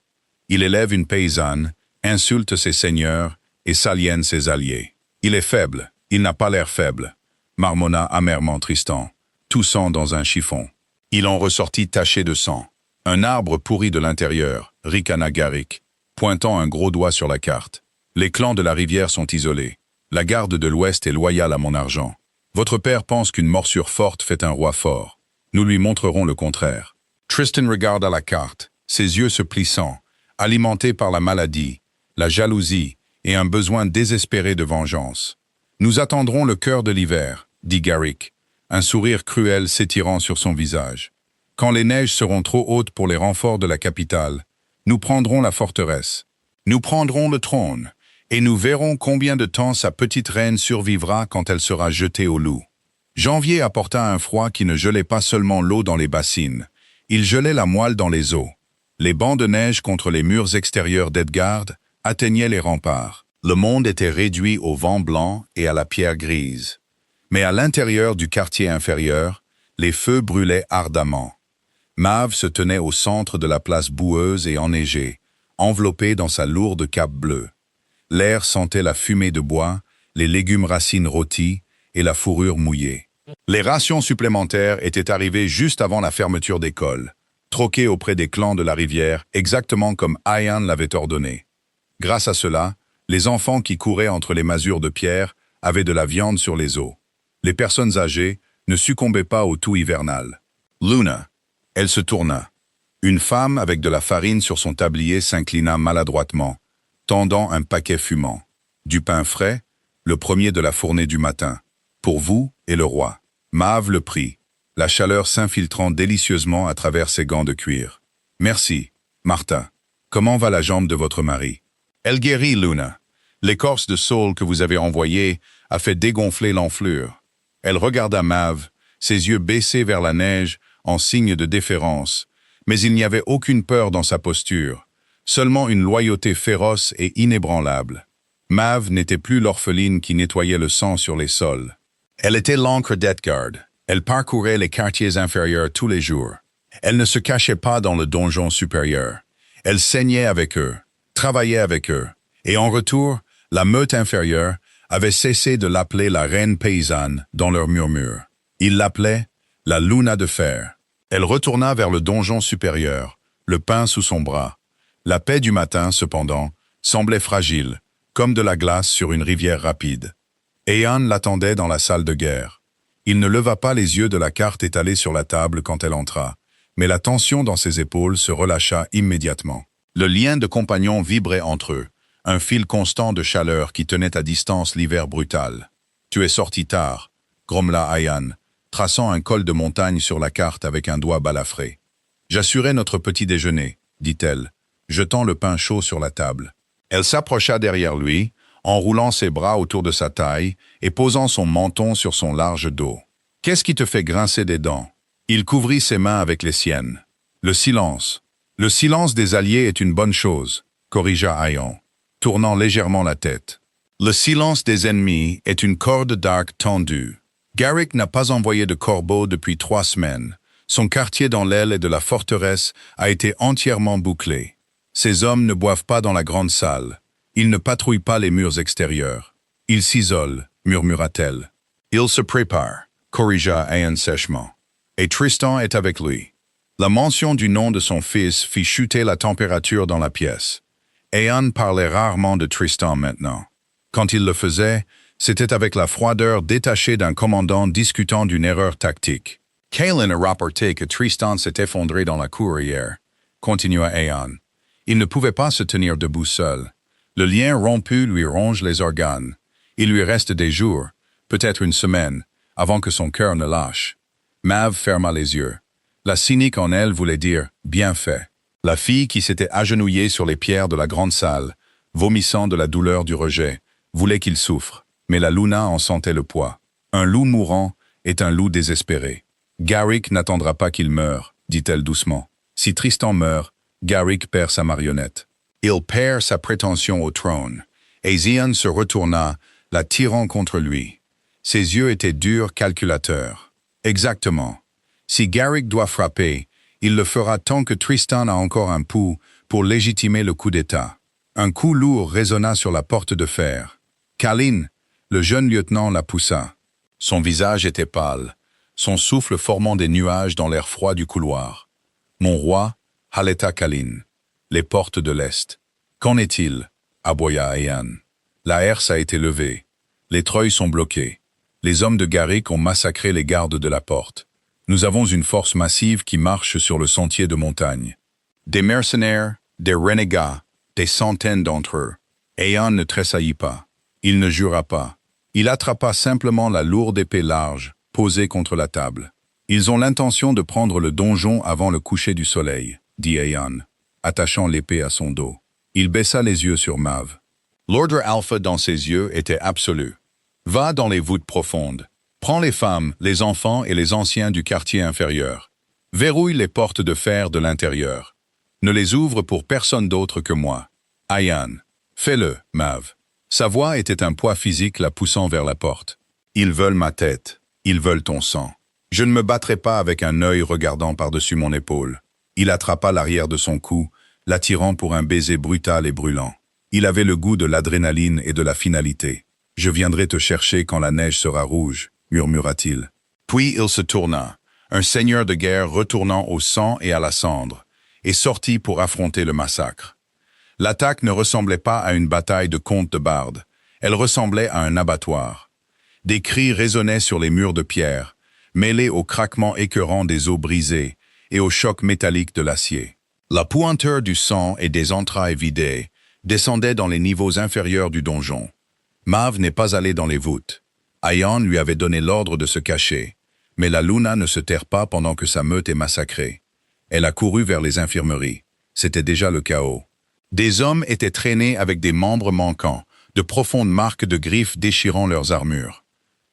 Il élève une paysanne, insulte ses seigneurs et s'aliène ses alliés. Il est faible, il n'a pas l'air faible, » marmonna amèrement Tristan, toussant dans un chiffon. Il en ressortit taché de sang. Un arbre pourri de l'intérieur, ricana Garrick, pointant un gros doigt sur la carte. Les clans de la rivière sont isolés. La garde de l'Ouest est loyale à mon argent. Votre père pense qu'une morsure forte fait un roi fort. Nous lui montrerons le contraire. Tristan regarda la carte, ses yeux se plissant, alimentés par la maladie, la jalousie et un besoin désespéré de vengeance. Nous attendrons le cœur de l'hiver, dit Garrick, un sourire cruel s'étirant sur son visage. Quand les neiges seront trop hautes pour les renforts de la capitale, nous prendrons la forteresse. Nous prendrons le trône, et nous verrons combien de temps sa petite reine survivra quand elle sera jetée au loup. Janvier apporta un froid qui ne gelait pas seulement l'eau dans les bassines, il gelait la moelle dans les eaux. Les bancs de neige contre les murs extérieurs d'Edgard atteignaient les remparts. Le monde était réduit au vent blanc et à la pierre grise. Mais à l'intérieur du quartier inférieur, les feux brûlaient ardemment. Mav se tenait au centre de la place boueuse et enneigée, enveloppée dans sa lourde cape bleue. L'air sentait la fumée de bois, les légumes racines rôtis et la fourrure mouillée. Les rations supplémentaires étaient arrivées juste avant la fermeture d'école, troquées auprès des clans de la rivière exactement comme Aeon l'avait ordonné. Grâce à cela, Les enfants qui couraient entre les masures de pierre avaient de la viande sur les os. Les personnes âgées ne succombaient pas au tout hivernal. Luna, elle se tourna. Une femme avec de la farine sur son tablier s'inclina maladroitement, tendant un paquet fumant. Du pain frais, le premier de la fournée du matin. Pour vous et le roi. Maeve le prit, la chaleur s'infiltrant délicieusement à travers ses gants de cuir. Merci, Martha. Comment va la jambe de votre mari? Elle guérit, Luna. L'écorce de saule que vous avez envoyée a fait dégonfler l'enflure. Elle regarda Maeve, ses yeux baissés vers la neige en signe de déférence, mais il n'y avait aucune peur dans sa posture, seulement une loyauté féroce et inébranlable. Maeve n'était plus l'orpheline qui nettoyait le sang sur les sols. Elle était l'encre d'Edgard. Elle parcourait les quartiers inférieurs tous les jours. Elle ne se cachait pas dans le donjon supérieur. Elle saignait avec eux, travaillait avec eux, et en retour, la meute inférieure avait cessé de l'appeler la reine paysanne dans leurs murmures. Ils l'appelaient la Luna de fer. Elle retourna vers le donjon supérieur, le pain sous son bras. La paix du matin, cependant, semblait fragile, comme de la glace sur une rivière rapide. Aeon l'attendait dans la salle de guerre. Il ne leva pas les yeux de la carte étalée sur la table quand elle entra, mais la tension dans ses épaules se relâcha immédiatement. Le lien de compagnons vibrait entre eux, un fil constant de chaleur qui tenait à distance l'hiver brutal. « Tu es sorti tard », grommela Aeon, traçant un col de montagne sur la carte avec un doigt balafré. « J'assurais notre petit déjeuner », dit-elle, jetant le pain chaud sur la table. Elle s'approcha derrière lui, enroulant ses bras autour de sa taille et posant son menton sur son large dos. « Qu'est-ce qui te fait grincer des dents ?» Il couvrit ses mains avec les siennes. « Le silence. Le silence des alliés est une bonne chose, » corrigea Aeon, tournant légèrement la tête. « Le silence des ennemis est une corde d'arc tendue. Garrick n'a pas envoyé de corbeau depuis 3 semaines. Son quartier dans l'aile de la forteresse a été entièrement bouclé. Ses hommes ne boivent pas dans la grande salle. Ils ne patrouillent pas les murs extérieurs. Ils s'isolent, murmura-t-elle. Il se prépare, corrigea Aeon sèchement. Et Tristan est avec lui. La mention du nom de son fils fit chuter la température dans la pièce. Aeon parlait rarement de Tristan maintenant. Quand il le faisait, c'était avec la froideur détachée d'un commandant discutant d'une erreur tactique. Kaelin a rapporté que Tristan s'est effondré dans la cour hier, continua Aeon. Il ne pouvait pas se tenir debout seul. Le lien rompu lui ronge les organes. Il lui reste des jours, peut-être une semaine, avant que son cœur ne lâche. Maeve ferma les yeux. La cynique en elle voulait dire « bien fait ». La fille qui s'était agenouillée sur les pierres de la grande salle, vomissant de la douleur du rejet, voulait qu'il souffre, mais la Luna en sentait le poids. Un loup mourant est un loup désespéré. Garrick n'attendra pas qu'il meure, dit-elle doucement. Si Tristan meurt, Garrick perd sa marionnette. Il perd sa prétention au trône. Et Zion se retourna, la tirant contre lui. Ses yeux étaient durs, calculateurs. Exactement. Si Garrick doit frapper, il le fera tant que Tristan a encore un pouls pour légitimer le coup d'État. Un coup lourd résonna sur la porte de fer. Kaelin, le jeune lieutenant, la poussa. Son visage était pâle, son souffle formant des nuages dans l'air froid du couloir. « Mon roi, haleta Kaelin. Les portes de l'Est. Qu'en est-il » aboya Aeon. La herse a été levée. Les treuils sont bloqués. Les hommes de Garrick ont massacré les gardes de la porte. Nous avons une force massive qui marche sur le sentier de montagne. Des mercenaires, des renégats, des centaines d'entre eux. Aeon ne tressaillit pas. Il ne jura pas. Il attrapa simplement la lourde épée large, posée contre la table. Ils ont l'intention de prendre le donjon avant le coucher du soleil, dit Aeon, attachant l'épée à son dos. Il baissa les yeux sur Maeve. L'ordre alpha dans ses yeux était absolu. Va dans les voûtes profondes. Prends les femmes, les enfants et les anciens du quartier inférieur. Verrouille les portes de fer de l'intérieur. Ne les ouvre pour personne d'autre que moi. Aeon. Fais-le, Maeve. Sa voix était un poids physique la poussant vers la porte. Ils veulent ma tête. Ils veulent ton sang. Je ne me battrai pas avec un œil regardant par-dessus mon épaule. Il attrapa l'arrière de son cou, l'attirant pour un baiser brutal et brûlant. Il avait le goût de l'adrénaline et de la finalité. « Je viendrai te chercher quand la neige sera rouge », murmura-t-il. Puis il se tourna, un seigneur de guerre retournant au sang et à la cendre, et sortit pour affronter le massacre. L'attaque ne ressemblait pas à une bataille de contes de bardes. Elle ressemblait à un abattoir. Des cris résonnaient sur les murs de pierre, mêlés au craquement écœurant des os brisés et au choc métallique de l'acier. La puanteur du sang et des entrailles vidées descendait dans les niveaux inférieurs du donjon. Mav n'est pas allé dans les voûtes. Ayan lui avait donné l'ordre de se cacher, mais la Luna ne se terre pas pendant que sa meute est massacrée. Elle a couru vers les infirmeries. C'était déjà le chaos. Des hommes étaient traînés avec des membres manquants, de profondes marques de griffes déchirant leurs armures.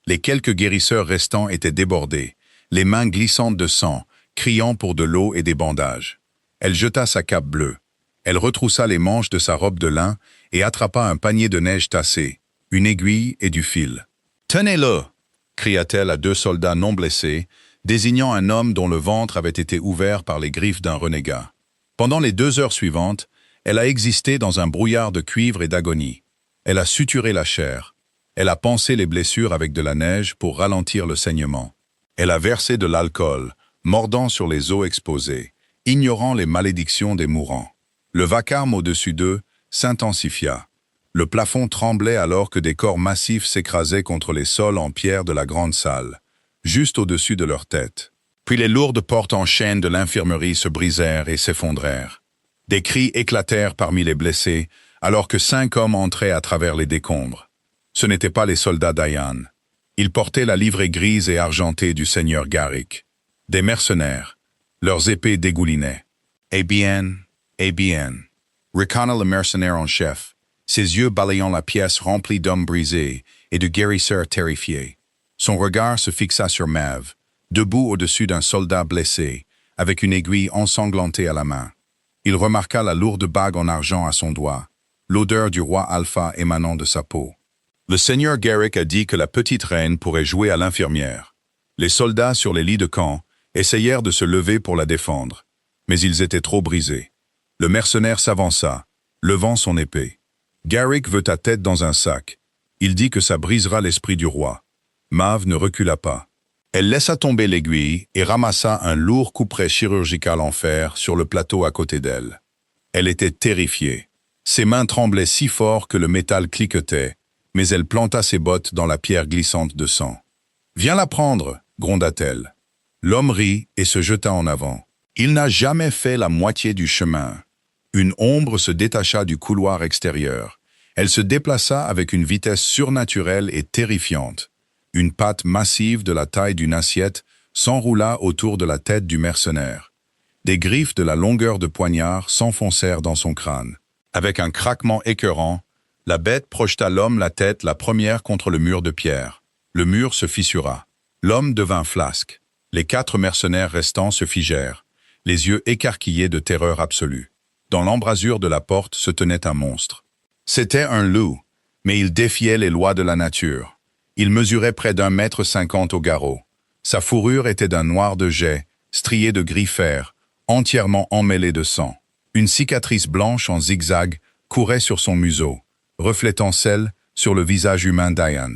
Les quelques guérisseurs restants étaient débordés, les mains glissantes de sang, criant pour de l'eau et des bandages. Elle jeta sa cape bleue. Elle retroussa les manches de sa robe de lin et attrapa un panier de neige tassé, une aiguille et du fil. « Tenez-le » cria-t-elle à 2 soldats non blessés, désignant un homme dont le ventre avait été ouvert par les griffes d'un renégat. Pendant les 2 heures suivantes, elle a existé dans un brouillard de cuivre et d'agonie. Elle a suturé la chair. Elle a pansé les blessures avec de la neige pour ralentir le saignement. Elle a versé de l'alcool, mordant sur les os exposés, ignorant les malédictions des mourants. Le vacarme au-dessus d'eux s'intensifia. Le plafond tremblait alors que des corps massifs s'écrasaient contre les sols en pierre de la grande salle, juste au-dessus de leur tête. Puis les lourdes portes en chêne de l'infirmerie se brisèrent et s'effondrèrent. Des cris éclatèrent parmi les blessés, alors que 5 hommes entraient à travers les décombres. Ce n'étaient pas les soldats d'Ayan. Ils portaient la livrée grise et argentée du seigneur Garrick. Des mercenaires. Leurs épées dégoulinaient. « Eh bien, eh bien » ricana le mercenaire en chef, ses yeux balayant la pièce remplie d'hommes brisés et de guérisseurs terrifiés. Son regard se fixa sur Mav, debout au-dessus d'un soldat blessé, avec une aiguille ensanglantée à la main. Il remarqua la lourde bague en argent à son doigt, l'odeur du roi Alpha émanant de sa peau. Le seigneur Garrick a dit que la petite reine pourrait jouer à l'infirmière. Les soldats sur les lits de camp essayèrent de se lever pour la défendre, mais ils étaient trop brisés. Le mercenaire s'avança, levant son épée. Garrick veut ta tête dans un sac. Il dit que ça brisera l'esprit du roi. Mav ne recula pas. Elle laissa tomber l'aiguille et ramassa un lourd couperet chirurgical en fer sur le plateau à côté d'elle. Elle était terrifiée. Ses mains tremblaient si fort que le métal cliquetait, mais elle planta ses bottes dans la pierre glissante de sang. « Viens la prendre » gronda-t-elle. L'homme rit et se jeta en avant. Il n'a jamais fait la moitié du chemin. Une ombre se détacha du couloir extérieur. Elle se déplaça avec une vitesse surnaturelle et terrifiante. Une patte massive de la taille d'une assiette s'enroula autour de la tête du mercenaire. Des griffes de la longueur de poignard s'enfoncèrent dans son crâne. Avec un craquement écœurant, la bête projeta l'homme la tête la première contre le mur de pierre. Le mur se fissura. L'homme devint flasque. Les 4 mercenaires restants se figèrent, les yeux écarquillés de terreur absolue. Dans l'embrasure de la porte se tenait un monstre. C'était un loup, mais il défiait les lois de la nature. Il mesurait près d'1,50 m au garrot. Sa fourrure était d'un noir de jais, striée de gris fer, entièrement emmêlée de sang. Une cicatrice blanche en zigzag courait sur son museau, reflétant celle sur le visage humain d'Ayan.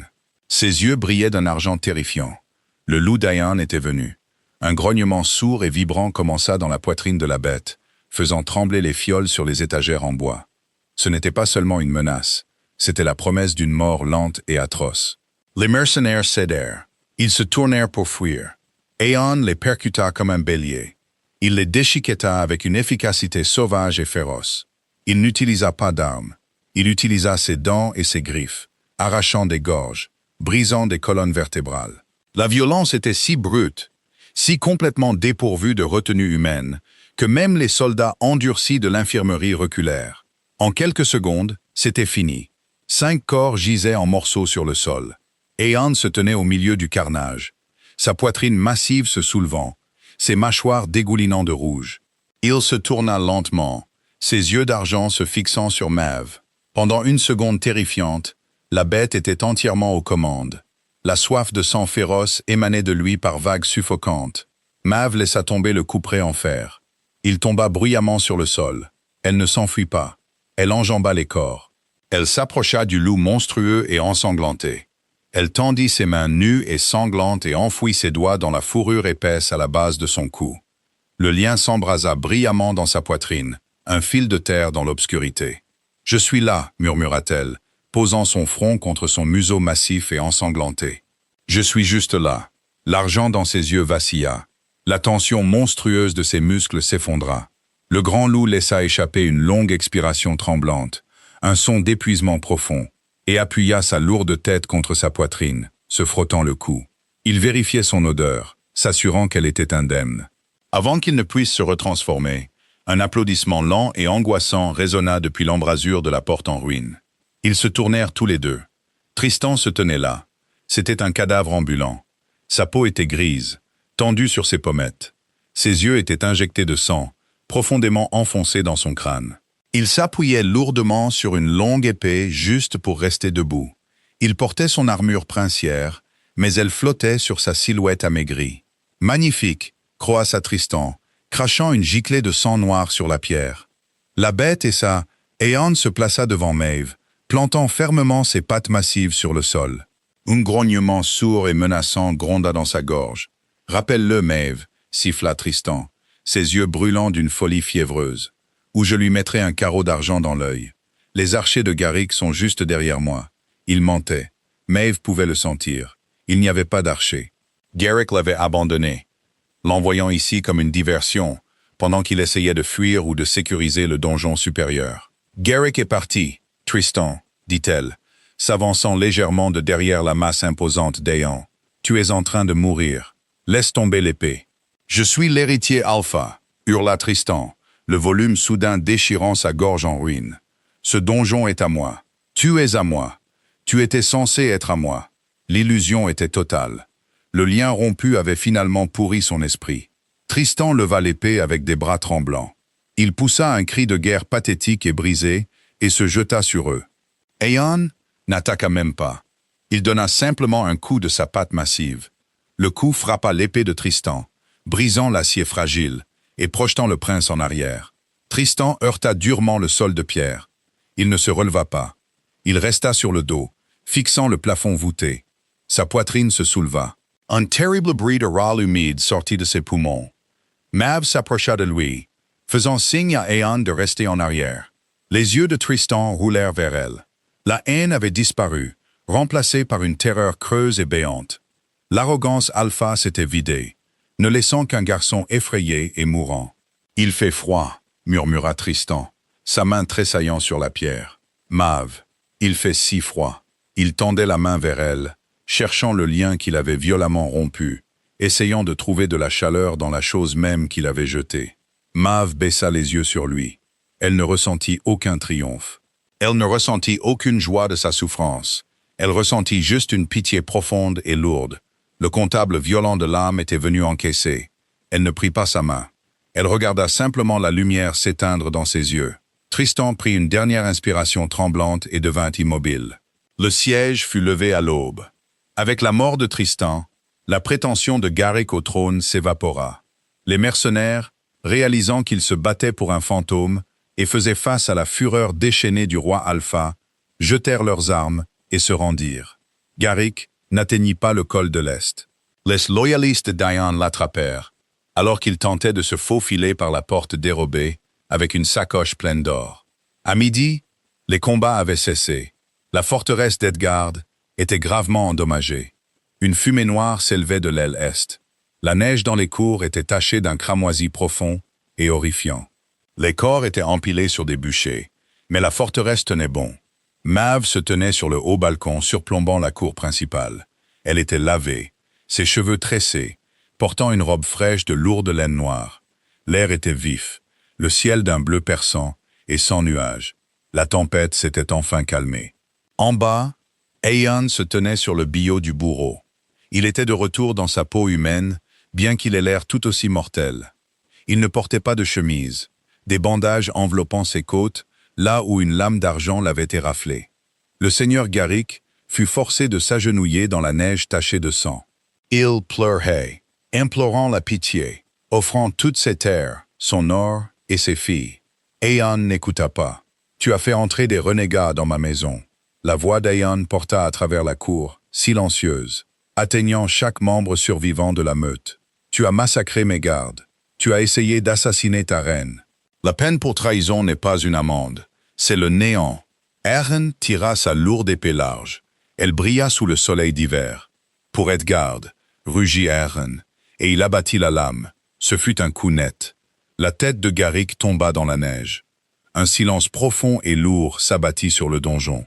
Ses yeux brillaient d'un argent terrifiant. Le loup d'Ayan était venu. Un grognement sourd et vibrant commença dans la poitrine de la bête, faisant trembler les fioles sur les étagères en bois. Ce n'était pas seulement une menace, c'était la promesse d'une mort lente et atroce. Les mercenaires cédèrent. Ils se tournèrent pour fuir. Ayan les percuta comme un bélier. Il les déchiqueta avec une efficacité sauvage et féroce. Il n'utilisa pas d'armes. Il utilisa ses dents et ses griffes, arrachant des gorges, brisant des colonnes vertébrales. La violence était si brute, si complètement dépourvue de retenue humaine, que même les soldats endurcis de l'infirmerie reculèrent. En quelques secondes, c'était fini. 5 corps gisaient en morceaux sur le sol. Ayan se tenait au milieu du carnage, sa poitrine massive se soulevant, ses mâchoires dégoulinant de rouge. Il se tourna lentement, ses yeux d'argent se fixant sur Mav. Pendant une seconde terrifiante, la bête était entièrement aux commandes. La soif de sang féroce émanait de lui par vagues suffocantes. Mav laissa tomber le couperet en fer. Il tomba bruyamment sur le sol. Elle ne s'enfuit pas. Elle enjamba les corps. Elle s'approcha du loup monstrueux et ensanglanté. Elle tendit ses mains nues et sanglantes et enfouit ses doigts dans la fourrure épaisse à la base de son cou. Le lien s'embrasa brillamment dans sa poitrine, un fil de terre dans l'obscurité. « Je suis là, murmura-t-elle, posant son front contre son museau massif et ensanglanté. « Je suis juste là. » L'argent dans ses yeux vacilla. La tension monstrueuse de ses muscles s'effondra. Le grand loup laissa échapper une longue expiration tremblante, un son d'épuisement profond, et appuya sa lourde tête contre sa poitrine, se frottant le cou. Il vérifiait son odeur, s'assurant qu'elle était indemne. Avant qu'il ne puisse se retransformer, un applaudissement lent et angoissant résonna depuis l'embrasure de la porte en ruine. Ils se tournèrent tous les deux. Tristan se tenait là. C'était un cadavre ambulant. Sa peau était grise, tendue sur ses pommettes. Ses yeux étaient injectés de sang, profondément enfoncés dans son crâne. Il s'appuyait lourdement sur une longue épée juste pour rester debout. Il portait son armure princière, mais elle flottait sur sa silhouette amaigrie. « Magnifique !» croassa Tristan, crachant une giclée de sang noir sur la pierre. La bête et sa Aeon se plaça devant Maeve, plantant fermement ses pattes massives sur le sol. Un grognement sourd et menaçant gronda dans sa gorge. « Rappelle-le, Maeve, » siffla Tristan, ses yeux brûlants d'une folie fiévreuse. « Ou je lui mettrai un carreau d'argent dans l'œil. Les archers de Garrick sont juste derrière moi. » Il mentait. Maeve pouvait le sentir. Il n'y avait pas d'archers. Garrick l'avait abandonné, l'envoyant ici comme une diversion, pendant qu'il essayait de fuir ou de sécuriser le donjon supérieur. « Garrick est parti, Tristan, » dit-elle, s'avançant légèrement de derrière la masse imposante d'Aeon. « Tu es en train de mourir. Laisse tomber l'épée. »« Je suis l'héritier Alpha, » hurla Tristan, le volume soudain déchirant sa gorge en ruine. « Ce donjon est à moi. Tu es à moi. Tu étais censé être à moi. » L'illusion était totale. Le lien rompu avait finalement pourri son esprit. Tristan leva l'épée avec des bras tremblants. Il poussa un cri de guerre pathétique et brisé et se jeta sur eux. Aeon n'attaqua même pas. Il donna simplement un coup de sa patte massive. Le coup frappa l'épée de Tristan, brisant l'acier fragile et projetant le prince en arrière. Tristan heurta durement le sol de pierre. Il ne se releva pas. Il resta sur le dos, fixant le plafond voûté. Sa poitrine se souleva. Un terrible bruit de râle humide sortit de ses poumons. Maeve s'approcha de lui, faisant signe à Aeon de rester en arrière. Les yeux de Tristan roulèrent vers elle. La haine avait disparu, remplacée par une terreur creuse et béante. L'arrogance alpha s'était vidée, ne laissant qu'un garçon effrayé et mourant. « Il fait froid », murmura Tristan, sa main tressaillant sur la pierre. « Maeve, il fait si froid. » Il tendait la main vers elle, cherchant le lien qu'il avait violemment rompu, essayant de trouver de la chaleur dans la chose même qu'il avait jetée. Maeve baissa les yeux sur lui. Elle ne ressentit aucun triomphe. Elle ne ressentit aucune joie de sa souffrance. Elle ressentit juste une pitié profonde et lourde. Le comptable violent de l'âme était venu encaisser. Elle ne prit pas sa main. Elle regarda simplement la lumière s'éteindre dans ses yeux. Tristan prit une dernière inspiration tremblante et devint immobile. Le siège fut levé à l'aube. Avec la mort de Tristan, la prétention de Garrick au trône s'évapora. Les mercenaires, réalisant qu'ils se battaient pour un fantôme et faisaient face à la fureur déchaînée du roi Alpha, jetèrent leurs armes et se rendirent. Garrick n'atteignit pas le col de l'Est. Les loyalistes d'Aeon l'attrapèrent, alors qu'il tentait de se faufiler par la porte dérobée avec une sacoche pleine d'or. À midi, les combats avaient cessé. La forteresse d'Edgard était gravement endommagée. Une fumée noire s'élevait de l'aile est. La neige dans les cours était tachée d'un cramoisi profond et horrifiant. Les corps étaient empilés sur des bûchers, mais la forteresse tenait bon. Maeve se tenait sur le haut balcon surplombant la cour principale. Elle était lavée, ses cheveux tressés, portant une robe fraîche de lourde laine noire. L'air était vif, le ciel d'un bleu perçant et sans nuages. La tempête s'était enfin calmée. En bas, Aeon se tenait sur le billot du bourreau. Il était de retour dans sa peau humaine, bien qu'il ait l'air tout aussi mortel. Il ne portait pas de chemise, des bandages enveloppant ses côtes, là où une lame d'argent l'avait éraflé. Le seigneur Garrick fut forcé de s'agenouiller dans la neige tachée de sang. Il pleurait, implorant la pitié, offrant toutes ses terres, son or et ses filles. Aeon n'écouta pas. « Tu as fait entrer des renégats dans ma maison. » La voix d'Aeon porta à travers la cour, silencieuse, atteignant chaque membre survivant de la meute. « Tu as massacré mes gardes. Tu as essayé d'assassiner ta reine. » La peine pour trahison n'est pas une amende, c'est le néant. Eren tira sa lourde épée large. Elle brilla sous le soleil d'hiver. Pour Edgard, rugit Eren, et il abattit la lame. Ce fut un coup net. La tête de Garrick tomba dans la neige. Un silence profond et lourd s'abattit sur le donjon.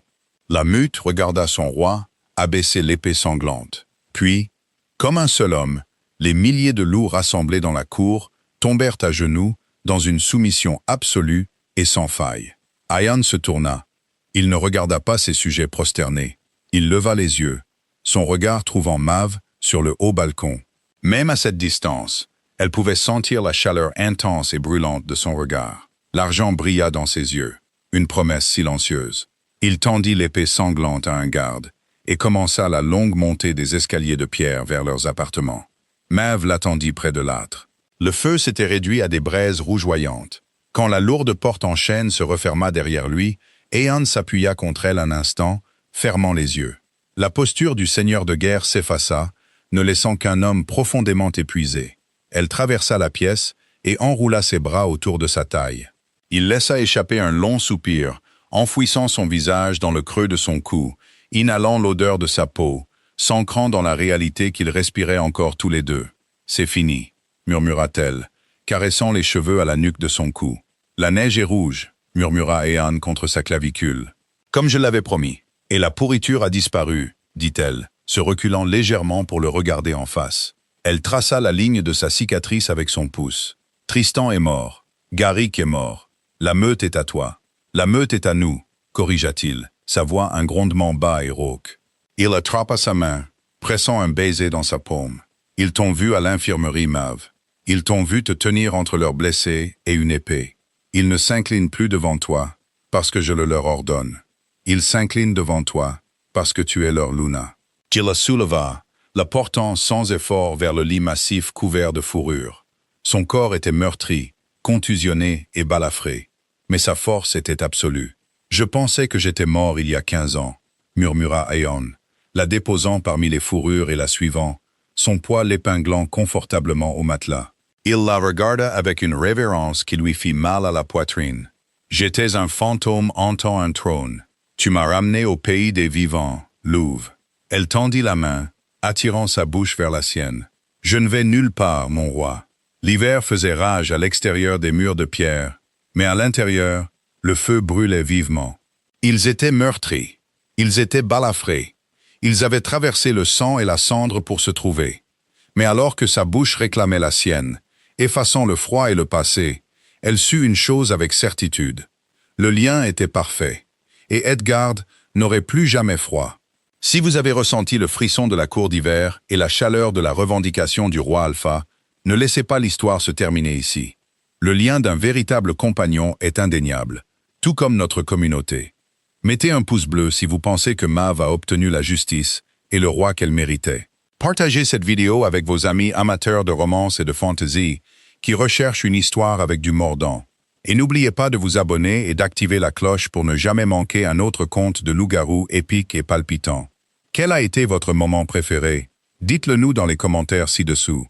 La Mute regarda son roi abaisser l'épée sanglante. Puis, comme un seul homme, les milliers de loups rassemblés dans la cour tombèrent à genoux dans une soumission absolue et sans faille. Ayan se tourna. Il ne regarda pas ses sujets prosternés. Il leva les yeux, son regard trouvant Maeve sur le haut balcon. Même à cette distance, elle pouvait sentir la chaleur intense et brûlante de son regard. L'argent brilla dans ses yeux, une promesse silencieuse. Il tendit l'épée sanglante à un garde et commença la longue montée des escaliers de pierre vers leurs appartements. Maeve l'attendit près de l'âtre. Le feu s'était réduit à des braises rougeoyantes. Quand la lourde porte en chêne se referma derrière lui, Aeon s'appuya contre elle un instant, fermant les yeux. La posture du seigneur de guerre s'effaça, ne laissant qu'un homme profondément épuisé. Elle traversa la pièce et enroula ses bras autour de sa taille. Il laissa échapper un long soupir, enfouissant son visage dans le creux de son cou, inhalant l'odeur de sa peau, s'ancrant dans la réalité qu'ils respiraient encore tous les deux. « C'est fini », murmura-t-elle, caressant les cheveux à la nuque de son cou. « La neige est rouge », murmura Aeon contre sa clavicule. « Comme je l'avais promis. Et la pourriture a disparu », dit-elle, se reculant légèrement pour le regarder en face. Elle traça la ligne de sa cicatrice avec son pouce. « Tristan est mort. Garrick est mort. La meute est à toi. La meute est à nous, corrigea-t-il, sa voix un grondement bas et rauque. Il attrapa sa main, pressant un baiser dans sa paume. Ils t'ont vu à l'infirmerie, Maeve. Ils t'ont vu te tenir entre leurs blessés et une épée. Ils ne s'inclinent plus devant toi, parce que je le leur ordonne. Ils s'inclinent devant toi, parce que tu es leur Luna. Tu la souleva, la portant sans effort vers le lit massif couvert de fourrure. Son corps était meurtri, contusionné et balafré, mais sa force était absolue. « Je pensais que j'étais mort il y a 15 ans, » murmura Aeon, la déposant parmi les fourrures et la suivant, son poids l'épinglant confortablement au matelas. Il la regarda avec une révérence qui lui fit mal à la poitrine. « J'étais un fantôme hantant un trône. Tu m'as ramené au pays des vivants, louve. » Elle tendit la main, attirant sa bouche vers la sienne. « Je ne vais nulle part, mon roi. » L'hiver faisait rage à l'extérieur des murs de pierre, mais à l'intérieur, le feu brûlait vivement. Ils étaient meurtris, ils étaient balafrés, ils avaient traversé le sang et la cendre pour se trouver. Mais alors que sa bouche réclamait la sienne, effaçant le froid et le passé, elle sut une chose avec certitude. Le lien était parfait, et Edgard n'aurait plus jamais froid. Si vous avez ressenti le frisson de la cour d'hiver et la chaleur de la revendication du roi Alpha, ne laissez pas l'histoire se terminer ici. Le lien d'un véritable compagnon est indéniable, tout comme notre communauté. Mettez un pouce bleu si vous pensez que Maeve a obtenu la justice et le roi qu'elle méritait. Partagez cette vidéo avec vos amis amateurs de romance et de fantasy qui recherchent une histoire avec du mordant. Et n'oubliez pas de vous abonner et d'activer la cloche pour ne jamais manquer un autre conte de loup-garou épique et palpitant. Quel a été votre moment préféré? Dites-le nous dans les commentaires ci-dessous.